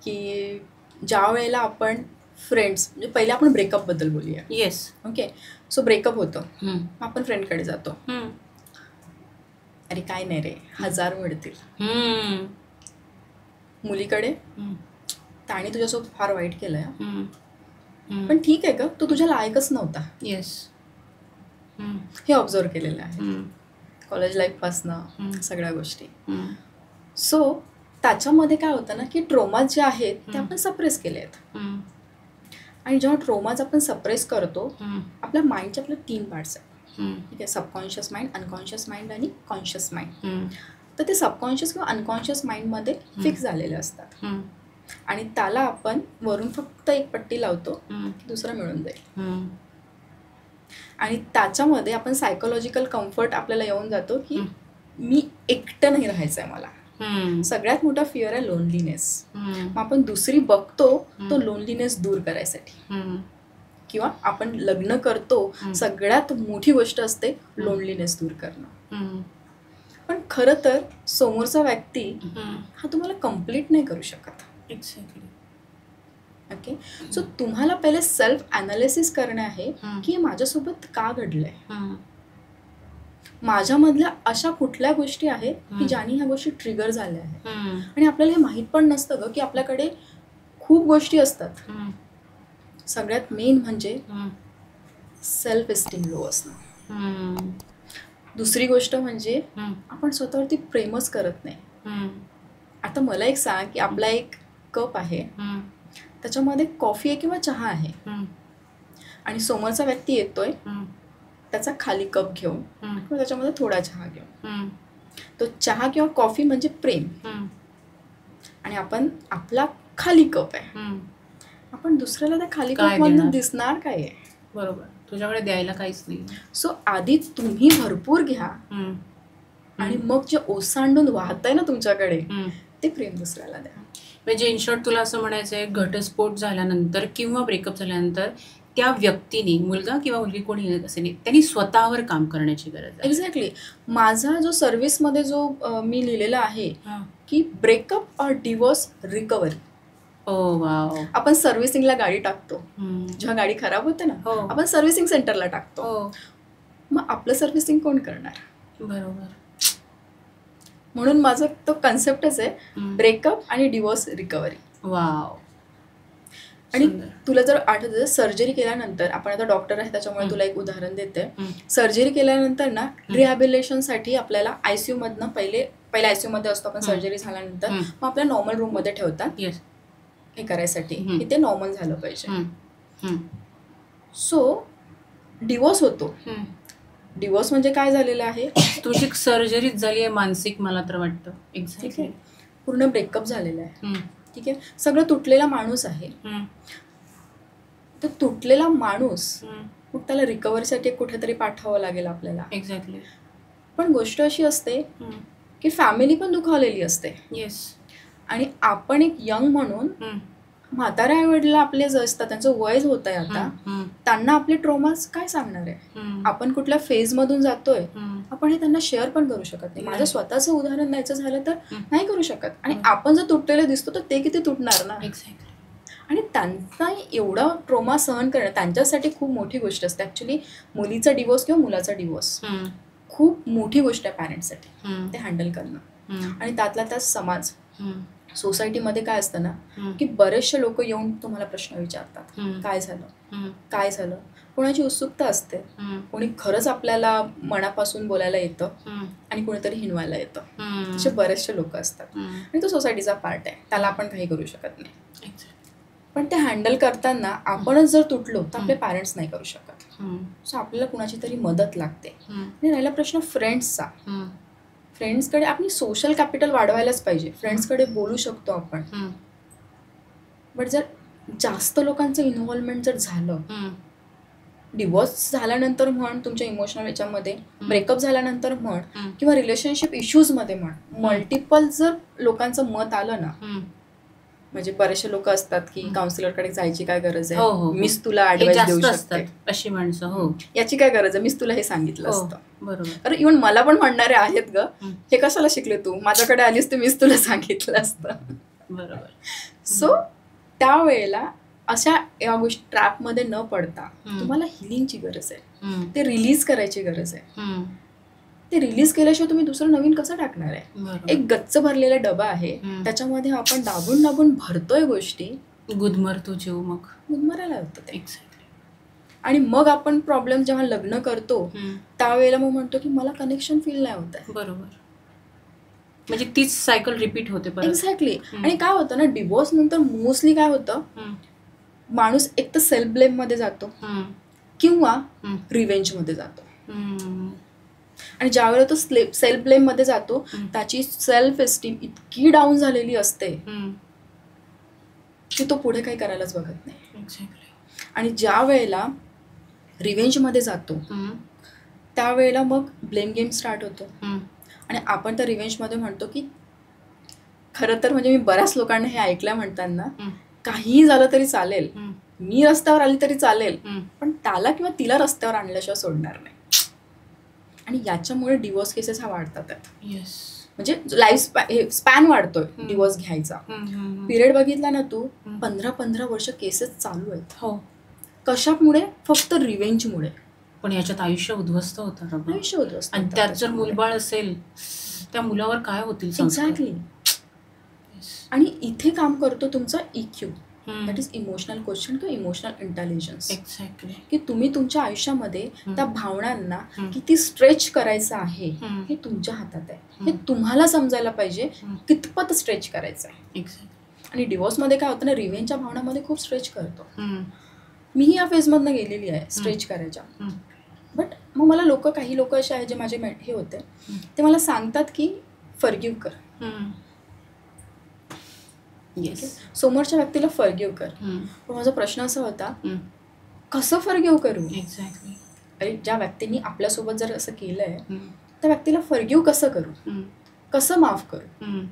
की ज्या वेळेला आपण फ्रेंड्स, म्हणजे पहिले आपण ब्रेकअपबद्दल बोलूया. येस. ओके. सो ब्रेकअप होतं, आपण फ्रेंडकडे जातो. अरे काय नाही रे, 1000 मिळतील. मुलीकडे, त्याने तुझ्यासोबत फार वाईट केलंय, पण ठीक आहे का, तो तुझ्या लायकच नव्हता. येस. हे ऑब्झर्व केलेलं आहे कॉलेज लाईफपासनं सगळ्या गोष्टी. सो त्याच्यामध्ये काय होतं ना की ट्रोमाज जे आहेत ते आपण सप्रेस केले आहेत. आणि जेव्हा ट्रोमाज आपण सप्रेस करतो, आपल्या माइंडचे आपले 3 पार्ट्स आहेत. ठीक आहे. सबकॉन्शियस माइंड, अनकॉन्शियस माइंड आणि कॉन्शियस माइंड. तर ते सबकॉन्शियस किंवा अनकॉन्शियस माइंडमध्ये फिक्स झालेले असतात. आणि त्याला आपण वरून फक्त एक पट्टी लावतो की दुसरं मिळून जाईल. आणि त्याच्यामध्ये आपण सायकोलॉजिकल कम्फर्ट आपल्याला येऊन जातो की मी एकटं नाही राहायचं आहे मला. सगळ्यात मोठा फिअर आहे लोनलीनेस. मग आपण दुसरी बघतो तो लोनलीनेस दूर करायसाठी, किंवा आपण लग्न करतो, सगळ्यात मोठी गोष्ट असते लोनलीनेस दूर करणं. पण खरं तर समोरचा व्यक्ती हा तुम्हाला कम्प्लीट नाही करू शकत. एक्झॅक्टली. ओके. सो तुम्हाला पहिले सेल्फ ॲनालिसिस करणे आहे की हे माझ्यासोबत का घडलंय, माझ्यामधल्या अशा कुठल्या गोष्टी आहेत की ज्याने ह्या गोष्टी ट्रिगर झाल्या आहेत. आणि आपल्याला हे माहीत पण नसतं ग की आपल्याकडे खूप गोष्टी असतात. सगळ्यात मेन म्हणजे सेल्फ एस्टीम लो असणं. दुसरी गोष्ट म्हणजे आपण स्वतःवरती प्रेमच करत नाही. आता मला एक सांग की आपला एक कप आहे, त्याच्यामध्ये कॉफी आहे किंवा चहा आहे, आणि समोरचा व्यक्ती येतोय त्याचा खाली कप घेऊन किंवा त्याच्यामध्ये थोडा चहा घेऊन. तो चहा किंवा कॉफी म्हणजे प्रेम, आणि आपण आपला खाली कप आहे, आपण दुसऱ्याला त्या खाली कप मधून दिसणार काय आहे? बरोबर, तुझ्याकडे द्यायला काहीच नाही. सो आधी तुम्ही भरपूर घ्या आणि मग जे ओसांडून वाहत आहे ना तुमच्याकडे ते प्रेम दुसऱ्याला द्या. म्हणजे इन शॉर्ट तुला असं म्हणायचं आहे, घटस्फोट झाल्यानंतर किंवा ब्रेकअप झाल्यानंतर त्या व्यक्तीने, मुलगा किंवा मुलगी कोणी असेल, त्यांनी स्वतःवर काम करण्याची गरज आहे. एक्झॅक्टली. माझा जो सर्व्हिसमध्ये जो मी लिहिलेला आहे की ब्रेकअप और डिवोर्स रिकव्हरी. आपण सर्व्हिसिंगला गाडी टाकतो, जेव्हा गाडी खराब होते ना आपण सर्व्हिसिंग सेंटरला टाकतो. मग आपलं सर्व्हिसिंग कोण करणार? बरोबर. म्हणून माझा तो कन्सेप्टच आहे ब्रेकअप आणि डिवोर्स रिकव्हरी. वाव. आणि तुला जर आठवतं, सर्जरी केल्यानंतर, आपण आता डॉक्टर आहे त्याच्यामुळे तुला एक उदाहरण देते. सर्जरी केल्यानंतर ना रिहॅबिलिटेशनसाठी आपल्याला आयसीयू मधनं पहिले आयसीयू मध्ये असतो आपण सर्जरी झाल्यानंतर, मग आपल्या नॉर्मल रूम मध्ये ठेवतात हे करायसाठी की ते नॉर्मल झालं पाहिजे. सो डिवोर्स होतो. डिवोर्स म्हणजे काय झालेलं आहे? तुझी सर्जरीच झाली आहे मानसिक, मला तर वाटतं. एक्झॅक्टली. पूर्ण ब्रेकअप झालेला आहे. ठीक आहे, सगळं तुटलेला माणूस आहे. तर तुटलेला माणूस मग त्याला रिकव्हरीसाठी कुठेतरी पाठवावं लागेल आपल्याला. एक्झॅक्टली. पण गोष्ट अशी असते की फॅमिली पण दुखावलेली असते. येस. आणि आपण एक यंग म्हणून म्हाताऱ्या आई वडील आपले जे असतात, त्यांचं वय होत आहे आता, त्यांना आपले ट्रॉमास काय सांगणार आहे? आपण कुठल्या फेज मधून जातोय आपण हे त्यांना शेअर पण करू शकत नाही. माझं स्वतःचं उदाहरण द्यायचं झालं तर नाही करू शकत. आणि आपण जर तुटलेलं दिसतो तर ते किती तुटणार ना. एक्झॅक्टली. आणि त्यांचा एवढा ट्रॉमा सहन करणं त्यांच्यासाठी खूप मोठी गोष्ट असते. ऍक्च्युली मुलीचा डिवोर्स किंवा मुलाचा डिवोर्स खूप मोठी गोष्ट आहे पॅरेंट्ससाठी, ते हँडल करणं. आणि त्यातला त्यात समाज, सोसायटीमध्ये काय असतं ना की बरेचसे लोक येऊन तुम्हाला प्रश्न विचारतात, काय झालं, काय झालं. कोणाची उत्सुकता असते, कोणी खरंच आपल्याला मनापासून बोलायला येतं आणि कोणीतरी हिनवायला येतं. असे बरेचसे लोक असतात आणि तो सोसायटीचा पार्ट आहे, त्याला आपण काही करू शकत नाही. पण ते हँडल करताना आपणच जर तुटलो तर आपले पॅरेंट्स नाही करू शकत. सो आपल्याला कुणाची तरी मदत लागते. आणि राहिला प्रश्न फ्रेंड्सचा, फ्रेंड्सकडे आपली सोशल कॅपिटल वाढवायलाच पाहिजे. फ्रेंड्सकडे बोलू शकतो आपण, बट जर जास्त लोकांचं इन्व्हॉल्वमेंट जर झालं, डिवोर्स झाल्यानंतर म्हण, तुमच्या इमोशनल याच्यामध्ये ब्रेकअप झाल्यानंतर म्हण, किंवा रिलेशनशिप इश्यूजमध्ये म्हण, मल्टिपल जर लोकांचं मत आलं ना, म्हणजे बरेचसे लोक असतात की काउन्सिलरकडे जायची काय गरज आहे, मीच तुला ऍडवाइस देऊ शकते, अशी माणसं. हो, याची काय गरज आहे, मीच तुला हे सांगितलं असतं. बरोबर. अरे इव्हन मला पण म्हणणारे आहेत ग, हे कशाला शिकले तू, माझ्याकडे आलीस तर मीच तुला सांगितलं असतं. बरोबर. सो त्यावेळेला अशा या गोष्टी ट्रॅपमध्ये न पडता तुम्हाला हिलिंगची गरज आहे, ते रिलीज करायची गरज आहे. ते रिलीज केल्याशिवाय तुम्ही दुसरं नवीन कसं टाकणार आहे? एक गच्च भरलेला डबा आहे, त्याच्यामध्ये आपण दाबून दाबून भरतोय गोष्टी, गुदमरतो जीव, मग गुदमरायला होतं ते. आणि मग आपण प्रॉब्लेम जेव्हा लग्न करतो त्यावेळेला मग म्हणतो की मला कनेक्शन फील नाही होत आहे. बरोबर. म्हणजे तीच सायकल रिपीट होते. एक्झॅक्टली. आणि काय होतं ना, डिवोर्स नंतर मोस्टली काय होतं, माणूस एक तर सेल्फ ब्लेम मध्ये जातो किंवा रिव्हेंज मध्ये जातो. आणि ज्यावेळेला तो सेल्फ ब्लेम मध्ये जातो त्याची सेल्फ एस्टीम इतकी डाऊन झालेली असते की तो पुढे काही करायलाच बघत नाही. आणि ज्या वेळेला रिव्हेंज मध्ये जातो त्यावेळेला मग ब्लेम गेम स्टार्ट होतो. आणि आपण त्या रिव्हेंज मध्ये म्हणतो की खरं तर, म्हणजे मी बऱ्याच लोकांना हे ऐकलंय म्हणताना, काहीही झालं तरी चालेल, मी रस्त्यावर आली तरी चालेल, पण त्याला किंवा तिला रस्त्यावर आणल्याशिवाय सोडणार नाही. आणि याच्यामुळे डिवोर्स केसेस हा वाढतात. म्हणजे लाईफ स्पॅन वाढतोय डिवोर्स घ्यायचा. पिरियड बघितला ना तू, 15-15 वर्ष केसेस चालू आहेत. कशामुळे? फक्त रिव्हेंजमुळे. पण याच्यात आयुष्य उद्ध्वस्त होतं ना गं. आयुष्य उद्ध्वस्त आणि होतं त्यात जर त्याच्यामुळे. मूलबाळ असेल त्या मुलावर काय होतील संस्कार. एक्झॅक्टली. आणि इथे काम करतो तुमचा EQ, that is emotional question किंवा इमोशनल इंटेलिजन्स. एक्झॅक्टली. की तुम्ही तुमच्या आयुष्यामध्ये त्या भावनांना हम्म. किती स्ट्रेच करायचं आहे हम्म. हे तुमच्या हातात आहे. हे तुम्हाला समजायला पाहिजे कितपत स्ट्रेच करायचं आहे. एक्झॅक्टली. आणि डिवोर्समध्ये काय होतं ना, रिव्हेंजच्या भावनामध्ये खूप स्ट्रेच करतो. मीही या फेजमधनं गेलेली आहे स्ट्रेच करायच्या. बट मग मला काही लोक असे आहेत जे माझे हे होते, ते मला सांगतात की फॉरगिव्ह कर. येस. समोरच्या व्यक्तीला फॉरगिव्ह कर. पण माझा प्रश्न असा होता, कसं फॉरगिव्ह करू? एक्झॅक्टली. अरे ज्या व्यक्तींनी आपल्यासोबत जर असं केलंय त्या व्यक्तीला फॉरगिव्ह कसं करू, कसं माफ करू?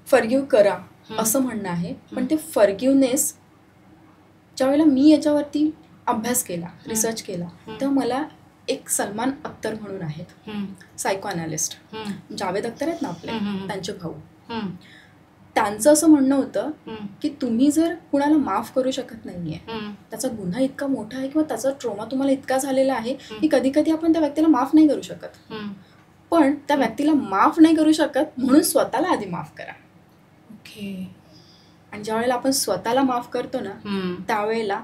फॉरगिव्ह करा असं म्हणणं आहे, पण ते फॉरगिव्हनेस ज्यावेळेला मी याच्यावरती अभ्यास केला, रिसर्च केला, तेव्हा मला एक सलमान अख्तर म्हणून आहेत, सायको अनालिस्ट, जावेद अख्तर आहेत ना आपले, त्यांचे भाऊ. त्यांचं असं म्हणणं होतं की तुम्ही जर कुणाला माफ करू शकत नाहीये, त्याचा गुन्हा इतका मोठा आहे किंवा त्याचा ट्रॉमा तुम्हाला इतका झालेला आहे की कधी कधी आपण त्या व्यक्तीला माफ नाही करू शकत, पण त्या व्यक्तीला माफ नाही करू शकत म्हणून स्वतःला आधी माफ करा. ओके. आणि ज्या वेळेला आपण स्वतःला माफ करतो ना, त्यावेळेला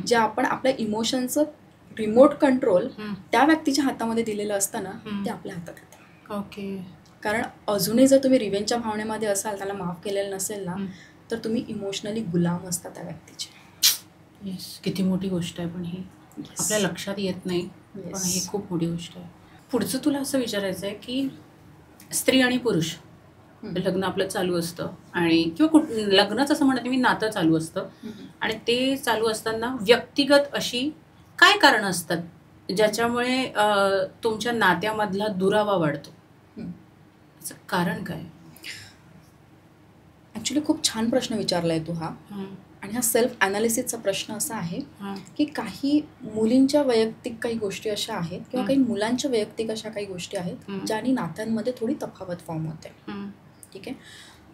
जे आपण आपल्या इमोशनचं रिमोट कंट्रोल त्या व्यक्तीच्या हातामध्ये दिलेलं असतं ना, ते आपल्या हातात येतं. ओके. कारण अजूनही जर तुम्ही रिव्हेंजच्या भावनेमध्ये असाल, त्याला माफ केलेलं नसेल ना, तर तुम्ही इमोशनली गुलाम असता त्या व्यक्तीचे. येस. किती मोठी गोष्ट आहे, पण ही आपल्या लक्षात येत नाही, पण ही खूप मोठी गोष्ट आहे. पुढचं तुला असं विचारायचं आहे की स्त्री आणि पुरुष लग्न आपलं चालू असतं, आणि किंवा लग्नच असं म्हणत मी, नातं चालू असतं, आणि ते चालू असताना व्यक्तिगत अशी काय कारणं असतात ज्याच्यामुळे तुमच्या नात्यामधला दुरावा वाढतो? त्याचं कारण काय? ॲक्च्युली खूप छान प्रश्न विचारलाय तू हा. आणि हा सेल्फ ॲनालिसिसचा प्रश्न असा आहे की काही मुलींच्या वैयक्तिक काही गोष्टी अशा आहेत किंवा काही मुलांच्या वैयक्तिक अशा काही गोष्टी आहेत ज्याने नात्यांमध्ये थोडी तफावत फॉर्म होते. ठीक आहे.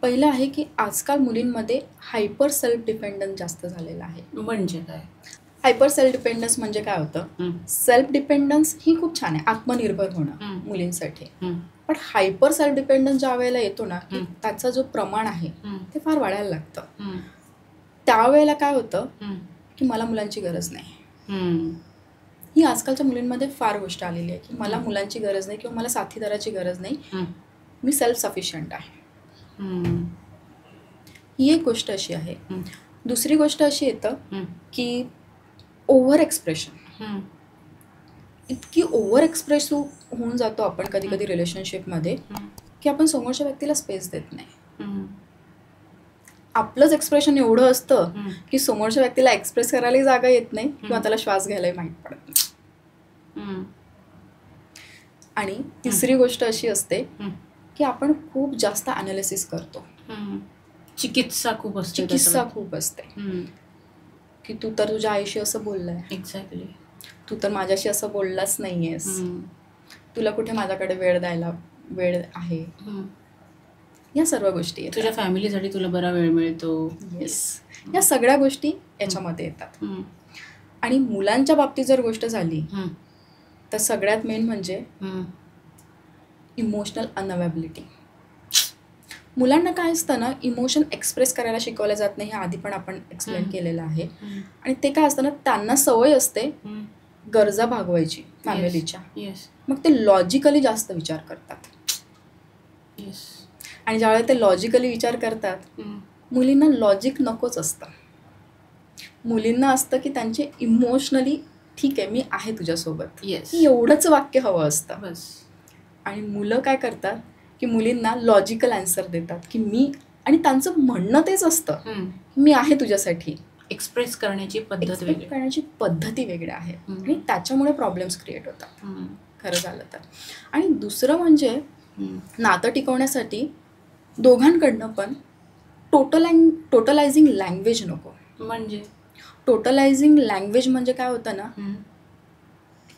पहिलं आहे की आजकाल मुलींमध्ये हायपर सेल्फ डिपेंडन्स जास्त झालेला आहे. म्हणजे काय हायपर सेल्फ डिपेंडन्स म्हणजे काय होतं? सेल्फ डिपेंडन्स ही खूप छान आहे, आत्मनिर्भर होणं मुलींसाठी. पण हायपर सेल्फ डिपेंडन्स ज्या वेळेला येतो ना, की त्याचा जो प्रमाण आहे ते फार वाढायला लागतं. त्यावेळेला काय होतं की मला मुलांची गरज नाही. ही आजकालच्या मुलींमध्ये फार गोष्ट आलेली आहे की मला मुलांची गरज नाही किंवा मला साथीदाराची गरज नाही, मी सेल्फ सफिशियंट आहे. ही एक गोष्ट अशी आहे. दुसरी गोष्ट अशी येतं की ओव्हर एक्सप्रेशन. इतकी ओव्हर एक्सप्रेसिव्ह होऊन जातो आपण कधी कधी रिलेशनशिपमध्ये की आपण समोरच्या व्यक्तीला स्पेस देत नाही. आपलंच एक्सप्रेशन एवढं असतं की समोरच्या व्यक्तीला एक्सप्रेस करायलाही जागा येत नाही किंवा त्याला श्वास घ्यायलाही माहीत पडत नाही. आणि तिसरी गोष्ट अशी असते की आपण खूप जास्त अनालिसिस करतो. चिकित्सा खूप असते की तू तर तुझ्या आईशी असं बोललाय, एक्झॅक्टली, तू तर माझ्याशी असं बोललाच नाहीयेस, तुला कुठे माझ्याकडे वेळ आहे. या सर्व गोष्टी तुझ्या फॅमिलीसाठी तुला बरा वेळ मिळतो. येस. या सगळ्या गोष्टी याच्यामध्ये येतात. आणि मुलांच्या बाबतीत जर गोष्ट झाली तर सगळ्यात मेन म्हणजे इमोशनल अनअवेबिलिटी. मुलांना काय असतं ना, इमोशन एक्सप्रेस करायला शिकवलं जात नाही, हे आधी पण आपण एक्सप्लेन केलेलं आहे. आणि ते काय असतं ना, त्यांना सवय असते गरजा भागवायची फॅमिलीच्या. मग ते लॉजिकली जास्त विचार करतात. आणि ज्यावेळेला ते लॉजिकली विचार करतात, मुलींना लॉजिक नकोच असतं. मुलींना असतं की त्यांचे इमोशनली ठीक आहे, मी आहे तुझ्यासोबत, एवढंच वाक्य हवं असतं. आणि मुलं काय करतात की मुलींना लॉजिकल आन्सर देतात की मी, आणि त्यांचं म्हणणं तेच असतं मी आहे तुझ्यासाठी. एक्सप्रेस करण्याची पद्धती वेगळ्या आहेत आणि त्याच्यामुळे प्रॉब्लेम्स क्रिएट होतात खरं झालं तर. आणि दुसरं म्हणजे नातं टिकवण्यासाठी दोघांकडनं पण टोटलायझिंग लँग्वेज नको. म्हणजे टोटलायझिंग लँग्वेज म्हणजे काय होतं ना,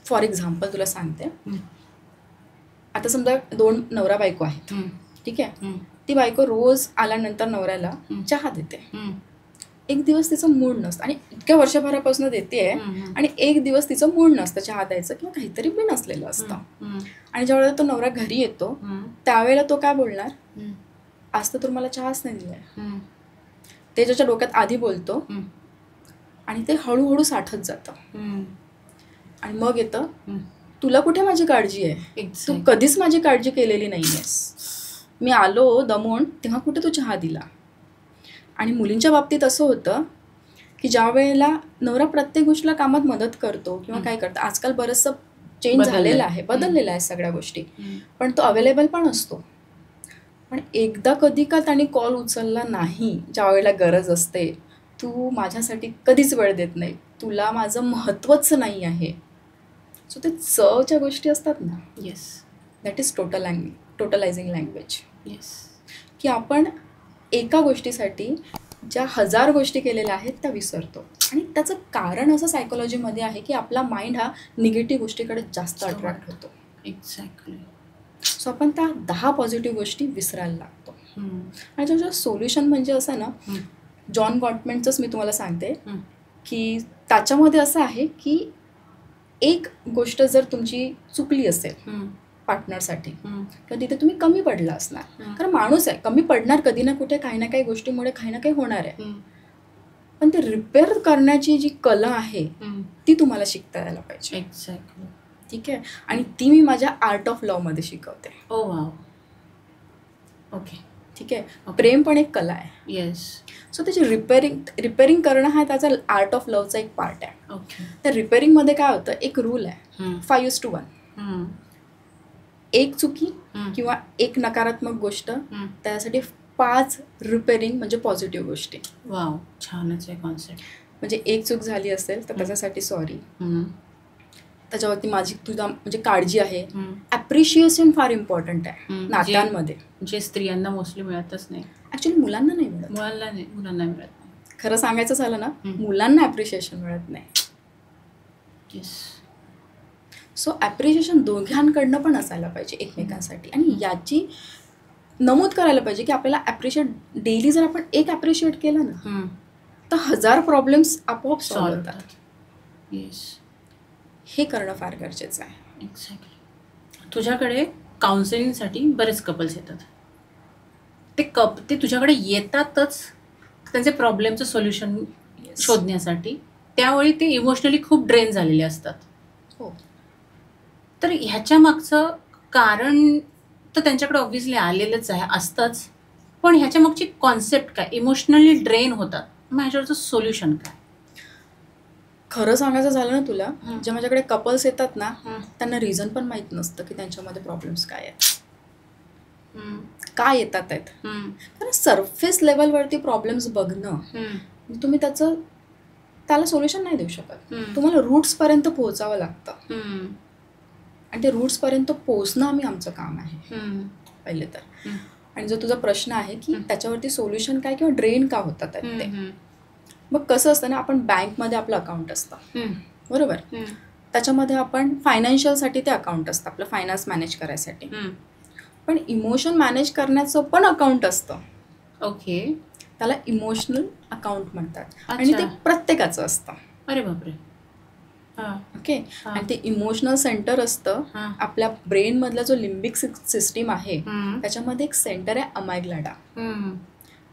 फॉर एक्झाम्पल तुला सांगते. आता समजा 2 नवरा बायको आहेत, ठीक आहे. ती बायको रोज आल्यानंतर नवऱ्याला चहा देते. एक दिवस तिचं मूड नसतं आणि इतक्या वर्षभरापासून देते आणि एक दिवस तिचं मूड नसतं चहा द्यायचं किंवा काहीतरी बी नसलेलं असतं. आणि ज्यावेळेला तो नवरा घरी येतो त्यावेळेला तो काय बोलणार, आज तर मला चहाच नाही दिलाय. ते ज्याच्या डोक्यात आधी बोलतो आणि ते हळूहळू साठत जातं. आणि मग येतं, तुला कुठे माझी काळजी आहे, तू कधीच माझी काळजी केलेली नाहीयेस. मी आलो दमून तेव्हा कुठे तू चहा दिला. आणि मुलींच्या बाबतीत असं होतं की ज्या वेळेला नवरा प्रत्येक गोष्टीला कामात मदत करतो किंवा काय करतो, आजकाल बरंचसं चेंज झालेलं आहे, बदललेलं आहे सगळ्या गोष्टी, पण तो अवेलेबल पण असतो. पण एकदा कधी का त्याने कॉल उचलला नाही ज्या वेळेला गरज असते, तू माझ्यासाठी कधीच वेळ देत नाही, तुला माझं महत्त्वच नाही आहे. सो ते चवच्या गोष्टी असतात ना, yes, that is totalising language. Yes, की आपण एका गोष्टीसाठी ज्या 1000 गोष्टी केलेल्या आहेत त्या विसरतो. आणि त्याचं कारण असं सायकोलॉजीमध्ये आहे की आपला माइंड हा निगेटिव्ह गोष्टीकडे जास्त अट्रॅक्ट होतो. एक्झॅक्टली. सो आपण त्या 10 पॉझिटिव्ह गोष्टी विसरायला लागतो. आणि त्याचं सोल्युशन म्हणजे असं ना, जॉन गॉटमॅनचंच मी तुम्हाला सांगते की त्याच्यामध्ये असं आहे की एक गोष्ट जर तुमची चुकली असेल पार्टनरसाठी तर तिथे तुम्ही कमी पडला असणार, कारण माणूस आहे, कमी पडणार कधी ना कुठे, काही ना काही गोष्टीमुळे काही ना काही होणार आहे. पण ते रिपेअर करण्याची जी कला आहे ती तुम्हाला शिकता यायला पाहिजे. एक्झॅक्टली. ठीक आहे. आणि ती मी माझ्या आर्ट ऑफ लव्ह मध्ये शिकवते. ओ वाव. ओके. ठीक आहे. प्रेम पण एक कला आहे. येस. सो त्याची रिपेअरिंग करणं हा त्याचा आर्ट ऑफ लव्हचा एक पार्ट आहे. ओके. तर रिपेअरिंग मध्ये काय होतं, एक रूल आहे 5:1. एक चुकी किंवा एक नकारात्मक गोष्ट, त्यासाठी 5 रिपेअरिंग म्हणजे पॉझिटिव्ह गोष्टी. वाव, छानच आहे कॉन्सेप्ट. म्हणजे एक चूक झाली असेल तर त्याच्यासाठी सॉरी, त्याच्यावरती माझी तुझा म्हणजे काळजी आहे. ॲप्रिशिएशन फार इम्पॉर्टंट आहे नात्यांमध्ये, जे स्त्रियांना मोस्टली मिळतच नाही. ॲक्च्युली मुलांना नाही मिळत. मुलांना मिळत नाही. खरं सांगायचं झालं ना, मुलांना ॲप्रिशिएशन मिळत नाही. येस. सो ॲप्रिशिएशन दोघांकडनं पण असायला पाहिजे एकमेकांसाठी. आणि याची नमूद करायला पाहिजे की आपल्याला ॲप्रिशिएट डेली जर आपण एक ॲप्रिशिएट केलं ना तर 1000 प्रॉब्लेम्स आपोआप सॉल्व्ह होतात. येस. हे करणं फार गरजेचं आहे. एक्झॅक्टली. तुझ्याकडे काउन्सिलिंगसाठी बरेच कपल्स येतात. ते तुझ्याकडे येतातच त्यांचे प्रॉब्लेमचं सोल्युशन शोधण्यासाठी. त्यावेळी ते इमोशनली खूप ड्रेन झालेले असतात. हो. तर ह्याच्या मागचं कारण तर त्यांच्याकडे ऑब्व्हियसली आलेलंच आहे, असतंच. पण ह्याच्या मागची कॉन्सेप्ट काय, इमोशनली ड्रेन होतात, मग ह्याच्यावरचं सोल्युशन काय? खरं सांगायचं झालं ना तुला, जे माझ्याकडे कपल्स येतात ना त्यांना रिझन पण माहीत नसतं की त्यांच्यामध्ये प्रॉब्लेम्स काय आहेत, काय येतात आहेत. कारण सरफेस लेवलवरती प्रॉब्लेम्स बघणं, तुम्ही त्याला सोल्युशन नाही देऊ शकत. तुम्हाला रूट्सपर्यंत पोहोचावं लागतं. आणि ते रूट्सपर्यंत पोहोचणं आमचं काम आहे पहिले तर. आणि जो तुझा प्रश्न आहे की त्याच्यावरती सोल्युशन काय किंवा ड्रेन का होतात ते, मग कसं असतं ना, आपण बँकमध्ये आपलं अकाउंट असतं, बरोबर. त्याच्यामध्ये आपण फायनान्शियलसाठी ते अकाउंट असतं, आपलं फायनान्स मॅनेज करायसाठी. पण इमोशन मॅनेज करण्याचं पण अकाउंट असतं. ओके. त्याला इमोशनल अकाउंट म्हणतात. आणि ते प्रत्येकाचं असतं. अरे बापरे. ओके. आणि ते इमोशनल सेंटर असतं आपल्या ब्रेन मधला जो लिम्बिक सिस्टीम आहे त्याच्यामध्ये एक सेंटर आहे अमायग्लाडा.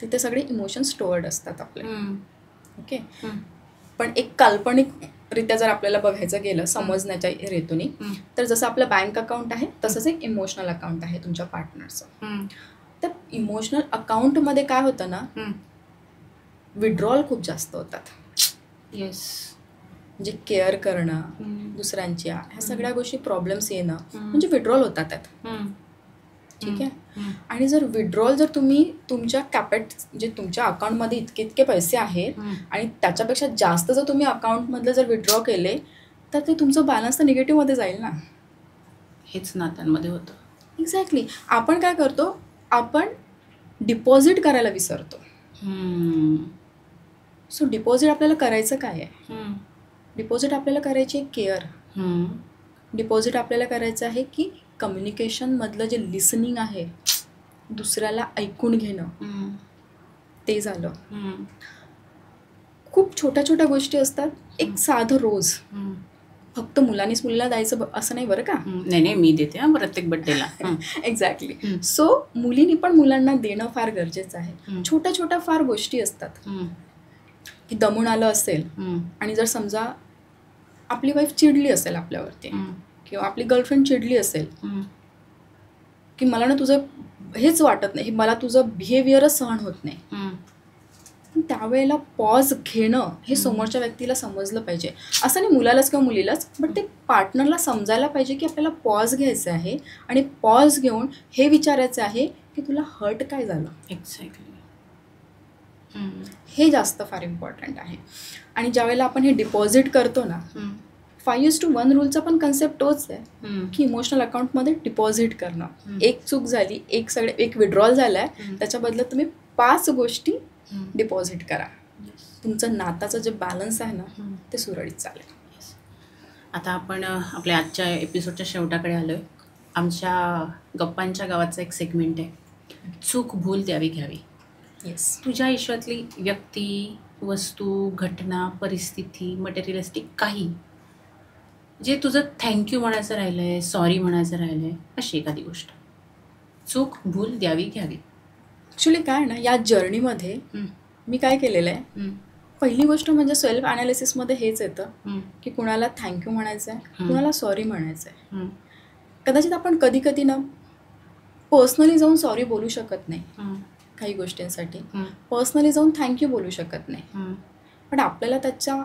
तिथे सगळे इमोशन स्टोअर्ड असतात आपले. ओके. पण एक काल्पनिकरित्या जर आपल्याला बघायचं गेलं समजण्याच्या हेतूने, तर जसं आपलं बँक अकाउंट आहे तसंच एक इमोशनल अकाउंट आहे तुमच्या पार्टनरचं. तर इमोशनल अकाउंटमध्ये काय होतं ना, विड्रॉल खूप जास्त होतात. येस. म्हणजे केअर करणं दुसऱ्यांच्या, ह्या सगळ्या गोष्टी प्रॉब्लेम्स येणं म्हणजे विड्रॉल होतात त्यात. ठीक आहे. आणि जर विड्रॉल जर तुम्ही तुमच्या म्हणजे तुमच्या अकाउंटमध्ये इतके पैसे आहेत आणि त्याच्यापेक्षा जास्त जर तुम्ही अकाउंटमधलं जर विड्रॉ केले तर ते तुमचं बॅलन्स तर निगेटिव्हमध्ये जाईल ना. हेच नात्यांमध्ये होतं. एक्झॅक्टली. आपण काय करतो, आपण डिपॉझिट करायला विसरतो. सो डिपॉझिट आपल्याला करायचं काय आहे, डिपॉझिट आपल्याला करायची आहे केअर. डिपॉझिट आपल्याला करायचं आहे की कम्युनिकेशनमधलं जे लिसनिंग आहे, दुसऱ्याला ऐकून घेणं, ते झालं. खूप छोट्या छोट्या गोष्टी असतात. एक साधं रोज फक्त मुलांनीच मुलीला द्यायचं असं नाही बरं का. नाही मी देते प्रत्येक बड्डेला. एक्झॅक्टली. सो मुलींनी पण मुलांना देणं फार गरजेचं आहे. छोट्या छोट्या फार गोष्टी असतात की दमून आलं असेल आणि जर समजा आपली वाईफ चिडली असेल आपल्यावरती किंवा आपली गर्लफ्रेंड चिडली असेल की मला ना तुझं हेच वाटत नाही, मला तुझं बिहेवियरच सहन होत नाही, त्यावेळेला पॉज घेणं हे समोरच्या व्यक्तीला समजलं पाहिजे. असं नाही मुलालाच किंवा मुलीलाच, बट ते पार्टनरला समजायला पाहिजे की आपल्याला पॉज घ्यायचं आहे आणि पॉज घेऊन हे विचारायचं आहे की तुला हर्ट काय झालं. एक्झॅक्टली. हे जास्त फार इम्पॉर्टंट आहे. आणि ज्यावेळेला आपण हे डिपॉझिट करतो ना, 5:1 रूलचा पण कन्सेप्ट तोच आहे की इमोशनल अकाउंटमध्ये डिपॉझिट करणं. एक चूक झाली, एक विड्रॉल झाला आहे, त्याच्या बदल्यात तुम्ही 5 गोष्टी डिपॉझिट करा. तुमचं नाताचं जे बॅलन्स आहे ना ते सुरळीत चालेल. आता आपण आपल्या आजच्या एपिसोडच्या शेवटाकडे आलो आहे. आमच्या गप्पांच्या गावाचा एक सेगमेंट आहे, चूक भूल द्यावी घ्यावी. येस. तुझ्या आयुष्यातली व्यक्ती, वस्तू, घटना, परिस्थिती, मटेरियलिस्टिक काही जे तुझं थँक्यू म्हणायचं राहिलं आहे, सॉरी म्हणायचं राहिलं आहे, अशी एखादी गोष्ट चूक भूल द्यावी घ्यावी. ॲक्च्युली काय ना, या जर्नीमध्ये मी काय केलेलं आहे, पहिली गोष्ट म्हणजे सेल्फ ॲनालिसिसमध्ये हेच येतं की कुणाला थँक्यू म्हणायचं आहे, कुणाला सॉरी म्हणायचं आहे. कदाचित आपण कधी कधी ना पर्सनली जाऊन सॉरी बोलू शकत नाही काही गोष्टींसाठी, पर्सनली जाऊन थँक्यू बोलू शकत नाही, पण आपल्याला त्याच्या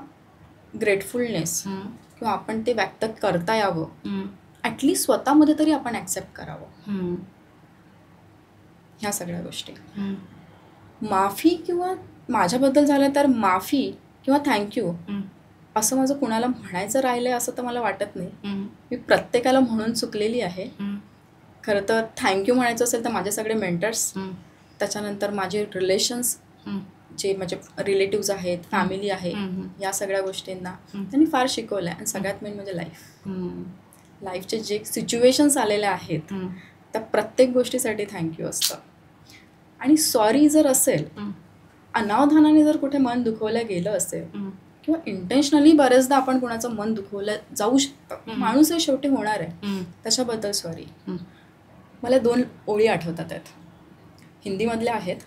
ग्रेटफुलनेस किंवा आपण ते व्यक्त करता यावं, ॲटलिस्ट स्वतःमध्ये तरी आपण ॲक्सेप्ट करावं. ह्या सगळ्या गोष्टी. माफी किंवा माझ्याबद्दल झालं तर माफी किंवा थँक्यू असं माझं कुणाला म्हणायचं राहिलं आहे असं तर मला वाटत नाही. मी प्रत्येकाला म्हणून चुकलेली आहे. खरं तर थँक्यू म्हणायचं असेल तर माझे सगळे मेंटर्स, त्याच्यानंतर माझे रिलेशन्स, जे माझे रिलेटिव्ज आहेत, फॅमिली आहे, या सगळ्या गोष्टींना त्यांनी फार शिकवलं आहे. आणि सगळ्यात मेन म्हणजे लाईफचे जे सिच्युएशन्स आलेले आहेत त्या प्रत्येक गोष्टीसाठी थँक्यू असतं. आणि सॉरी जर असेल, अनावधानाने जर कुठे मन दुखवलं गेलं असेल किंवा इंटेन्शनली बरेचदा आपण कुणाचं मन दुखवलं जाऊ शकतं, माणूस हे शेवटी होणार आहे, त्याच्याबद्दल सॉरी. मला 2 ओळी आठवतात आहेत, हिंदीमधल्या आहेत,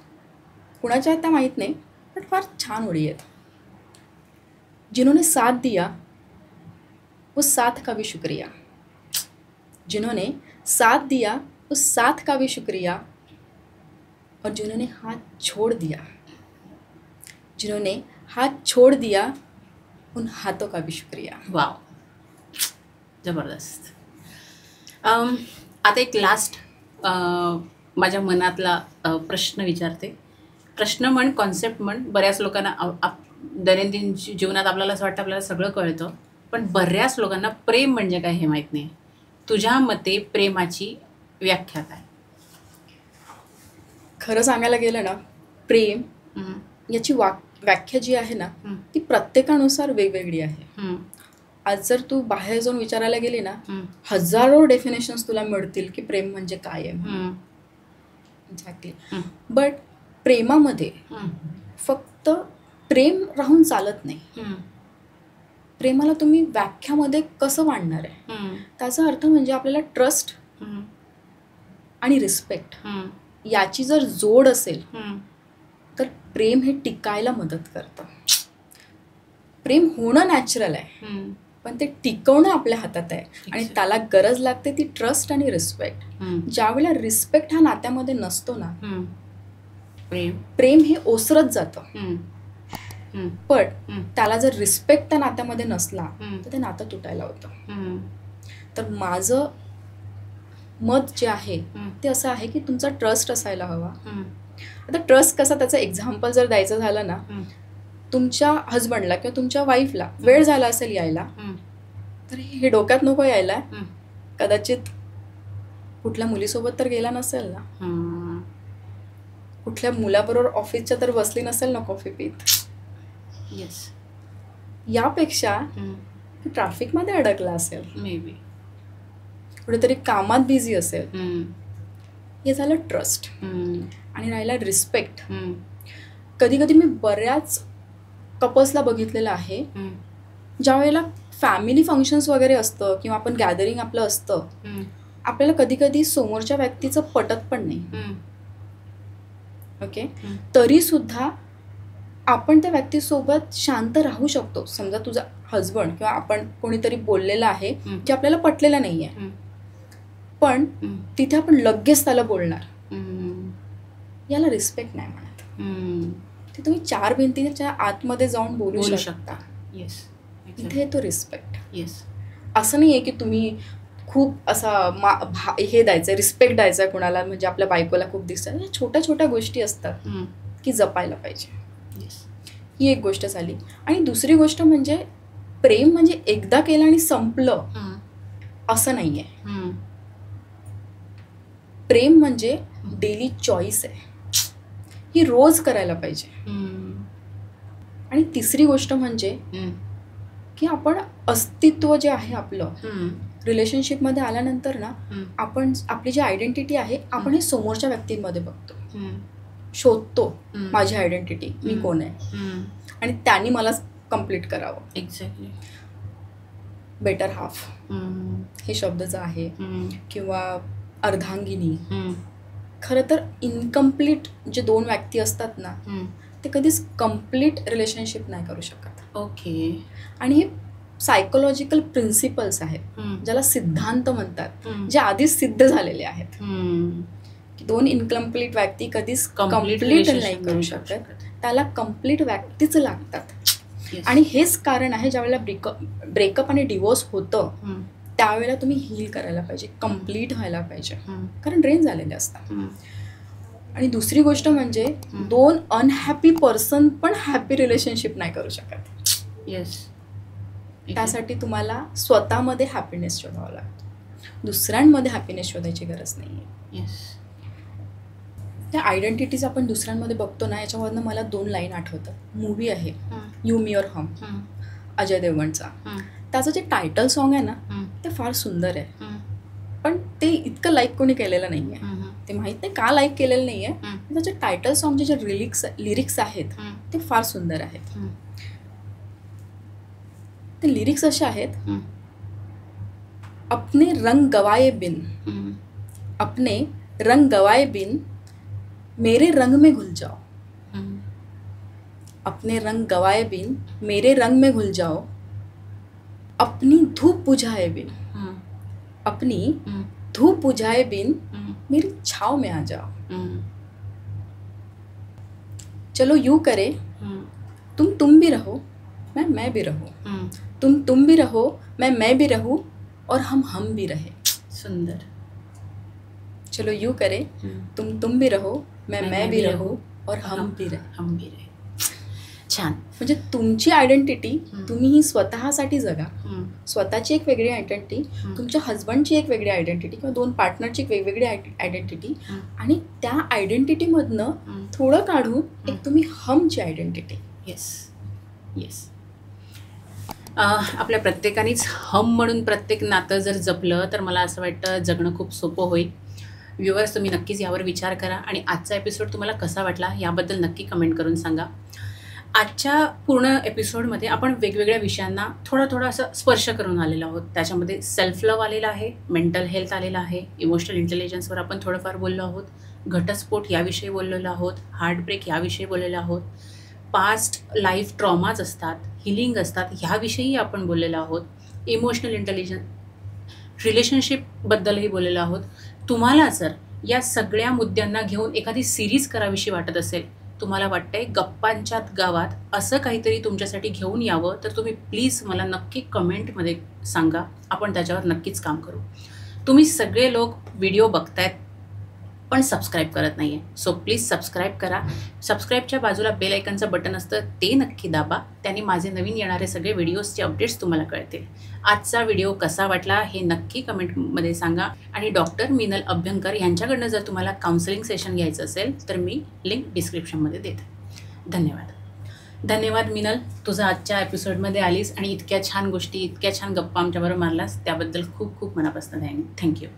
कुणाच्या आहेत त्या माहीत नाही, पण फार छान ओळी आहेत. जिन्होंने साथ दिया वो साथ का भी शुक्रिया, जिन्होंने साथ दिया वो साथ का भी शुक्रिया, और जिन्होंने हाथ छोड़ दिया, जिन्होंने हाथ छोड़ दिया उन हाथों का भी शुक्रिया. वाव, जबरदस्त. आता एक लास्ट माझ्या मनातला प्रश्न विचारते. प्रश्न म्हण, कॉन्सेप्ट म्हण. बऱ्याच लोकांना दैनंदिन जीवनात आपल्याला असं वाटतं आपल्याला सगळं कळतं, पण बऱ्याच लोकांना प्रेम म्हणजे काय हे माहीत नाही. तुझ्या मते प्रेमाची व्याख्या काय? खरं सांगायला गेलं ना, प्रेम याची व्याख्या जी आहे ना ती प्रत्येकानुसार वेगवेगळी आहे. आज जर तू बाहेर जाऊन विचारायला गेली ना, हजारो डेफिनेशन्स तुला मिळतील की प्रेम म्हणजे काय आहे. एक्झॅक्टली. बट प्रेमामध्ये फक्त प्रेम राहून चालत नाही. प्रेमाला तुम्ही व्याख्यामध्ये कसं मांडणार आहे, त्याचा अर्थ म्हणजे आपल्याला ट्रस्ट आणि रिस्पेक्ट याची जर जोड असेल तर प्रेम हे टिकायला मदत करतं. प्रेम होणं नॅचरल आहे, पण ते टिकवणं आपल्या हातात आहे. आणि त्याला गरज लागते ती ट्रस्ट आणि रिस्पेक्ट. ज्यावेळेला रिस्पेक्ट हा नात्यामध्ये नसतो ना, प्रेम हे ओसरत जातं. पण त्याला जर रिस्पेक्ट त्या नात्यामध्ये नसला तर ते नातं तुटायला होतं. तर माझं मत जे आहे ते असं आहे की तुमचा ट्रस्ट असायला हवा. आता ट्रस्ट कसा, त्याचं एक्झाम्पल जर द्यायचं झालं ना, तुमच्या हजबंडला किंवा तुमच्या वाईफला वेळ झाला असेल यायला, तर हे डोक्यात नको यायला, कदाचित कुठल्या मुलीसोबत तर गेला नसेल ना, कुठल्या मुलाबरोबर ऑफिसच्या तर बसली नसेल ना कॉफी पीत. येस. यापेक्षा ट्रॅफिकमध्ये अडकला असेल, मे बी कुठेतरी कामात बिझी असेल. हे झालं ट्रस्ट. आणि राहिला रिस्पेक्ट. कधी कधी मी बऱ्याच कपल्सला बघितलेलं आहे, ज्या वेळेला फॅमिली फंक्शन्स वगैरे असतं किंवा आपण गॅदरिंग आपलं असतं, आपल्याला कधी कधी समोरच्या व्यक्तीचं पटत पण नाही. ओके, तरी सुद्धा आपण त्या व्यक्तीसोबत शांत राहू शकतो. समजा तुझा हजबंड किंवा आपण कोणीतरी बोललेलं आहे की आपल्याला पटलेलं नाही आहे, पण तिथे आपण लगेच त्याला बोलणार, याला रिस्पेक्ट नाही म्हणत. ते तुम्ही 4 भिंतीच्या आतमध्ये जाऊन बोलू शकता. इथे तो रिस्पेक्ट. असं नाही आहे की तुम्ही खूप असा हे द्यायचं, रिस्पेक्ट द्यायचा कोणाला, म्हणजे आपल्या बायकोला खूप दिसतात. छोट्या छोट्या गोष्टी असतात की जपायला पाहिजे. ही एक गोष्ट झाली. आणि दुसरी गोष्ट म्हणजे प्रेम म्हणजे एकदा केलं आणि संपलं असं नाही आहे. प्रेम म्हणजे डेली चॉईस आहे, ही रोज करायला पाहिजे. आणि तिसरी गोष्ट म्हणजे की आपण अस्तित्व जे आहे आपलं रिलेशनशिपमध्ये आल्यानंतर ना, आपण आपली जी आयडेंटिटी आहे आपण हे समोरच्या व्यक्तींमध्ये बघतो, शोधतो माझी आयडेंटिटी, मी कोण आहे, आणि त्यांनी मला कम्प्लीट करावं. एक्झॅक्टली. बेटर हाफ हे शब्द जो आहे, किंवा अर्धांगिनी. खरं तर इनकम्प्लीट जे 2 व्यक्ती असतात ना, ते कधीच कम्प्लीट रिलेशनशिप नाही करू शकत. ओके. आणि हे सायकोलॉजिकल प्रिन्सिपल्स आहेत, ज्याला सिद्धांत म्हणतात, जे आधीच सिद्ध झालेले आहेत की 2 इनकम्प्लीट व्यक्ती कधीच कम्प्लीट नाही करू शकत. त्याला कम्प्लीट व्यक्तीच लागतात. आणि हेच कारण आहे ज्यावेळेला ब्रेकअप आणि डिवोर्स होतं त्यावेळेला तुम्ही हील करायला पाहिजे, कम्प्लीट व्हायला पाहिजे, कारण ड्रेन झालेले असतात. आणि दुसरी गोष्ट म्हणजे 2 अनहॅपी पर्सन पण हॅपी रिलेशनशिप नाही करू शकत. त्यासाठी तुम्हाला स्वतःमध्ये हॅपीनेस शोधावा लागतो, दुसऱ्यांमध्ये हॅपीनेस शोधायची गरज नाही आहे. त्या आयडेंटिटीज आपण दुसऱ्यांमध्ये बघतो ना, याच्यामधनं मला 2 लाईन आठवतात. मूवी आहे यू मी और हम, अजय देवगणचा. त्याचं जे टायटल सॉन्ग आहे ना, ते फार सुंदर आहे, पण ते इतकं लाईक कोणी केलेलं नाही आहे. ते माहीत नाही का लाईक केलेलं नाही आहे. त्याचे टायटल सॉन्गचे जे लिरिक्स आहेत ते फार सुंदर आहेत. ते लिरिक्स असे आहेत, अपने रंग गवाए बिन, अपने रंग गवाए बिन मेरे रंग में घुल जाओ, अपने रंग गवाए बिन मेरे रंग में घुल जाओ, अपनी धूप बुझाए बिन, अपनी धूप बुझाए बिन मेरी छाव में आ जाओ. चलो यूं करे, तुम भी रहो मैं भी रहूं, तुम भी रहो मैं भी रहूं, और हम भी रहे. सुंदर. चलो यूं करे, तुम भी रहो मैं भी रहूं, और हम भी रहे. छान. म्हणजे तुमची आयडेंटिटी तुम्ही ही स्वतःसाठी जगा. स्वतःची एक वेगळी आयडेंटिटी, तुमच्या हजबंडची एक वेगळी आयडेंटिटी, किंवा 2 पार्टनरची एक वेगवेगळी आयडेंटिटी, आणि त्या आयडेंटिटीमधनं थोडं काढून एक तुम्ही हमची आयडेंटिटी. येस. आपल्या प्रत्येकानेच हम म्हणून प्रत्येक नातं जर जपलं तर मला असं वाटतं जगणं खूप सोपं होईल. व्ह्युअर्स, तुम्ही नक्कीच यावर विचार करा आणि आजचा एपिसोड तुम्हाला कसा वाटला याबद्दल नक्की कमेंट करून सांगा. आजच्या पूर्ण एपिसोडमध्ये आपण वेगवेगळ्या विषयांना थोडा असं स्पर्श करून आलेलो आहोत. त्याच्यामध्ये सेल्फ लव्ह आलेला आहे, मेंटल हेल्थ आलेला आहे, इमोशनल इंटेलिजन्सवर आपण थोडंफार बोललो आहोत, घटस्फोट याविषयी बोललेलो आहोत, हार्टब्रेक याविषयी बोललेलो आहोत, पास्ट लाईफ ट्रॉमाज असतात, हिलिंग असतात, ह्याविषयी आपण बोललेलो आहोत, इमोशनल इंटेलिजन्स, रिलेशनशिपबद्दलही बोललेलो आहोत. तुम्हाला जर या सगळ्या मुद्द्यांना घेऊन एखादी सिरीज करावीशी वाटत असेल, तुम्हाला वाटतंय गप्पांच्या गावात असं काहीतरी तुमच्यासाठी घेऊन यावं, तर तुम्ही प्लीज मला नक्की कमेंटमध्ये सांगा, आपण त्याच्यावर नक्कीच काम करू. तुम्ही सगळे लोक व्हिडिओ बघतायत पण सबस्क्राईब करत नाही आहे, सो प्लीज सबस्क्राईब करा. सबस्क्राईबच्या बाजूला बेल आयकनचं बटन असतं, ते नक्की दाबा. त्याने माझे नवीन येणारे सगळे व्हिडिओजचे अपडेट्स तुम्हाला कळतील. आजचा व्हिडिओ कसा वाटला हे नक्की कमेंटमध्ये सांगा. आणि डॉक्टर मिनल अभ्यंकर यांच्याकडनं जर तुम्हाला काउन्सिलिंग सेशन घ्यायचं असेल तर मी लिंक डिस्क्रिप्शनमध्ये देते. धन्यवाद मिनल, तुझं आजच्या एपिसोडमध्ये आलीस आणि इतक्या छान गोष्टी, इतक्या छान गप्पा आमच्याबरोबर मारलास, त्याबद्दल खूप खूप मनापासून थँक्यू.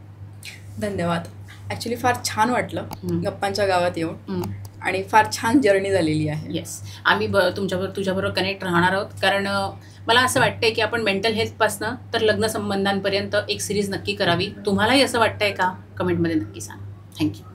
धन्यवाद. ॲक्च्युली फार छान वाटलं गप्पांच्या गावात येऊन. आणि फार छान जर्नी झालेली आहे. येस, आम्ही तुझ्याबरोबर कनेक्ट राहणार आहोत, कारण मला असं वाटतंय की आपण मेंटल हेल्थपासनं तर लग्न संबंधांपर्यंत एक सिरीज नक्की करावी. तुम्हालाही असं वाटतंय का? कमेंटमध्ये नक्की सांगा. थँक्यू.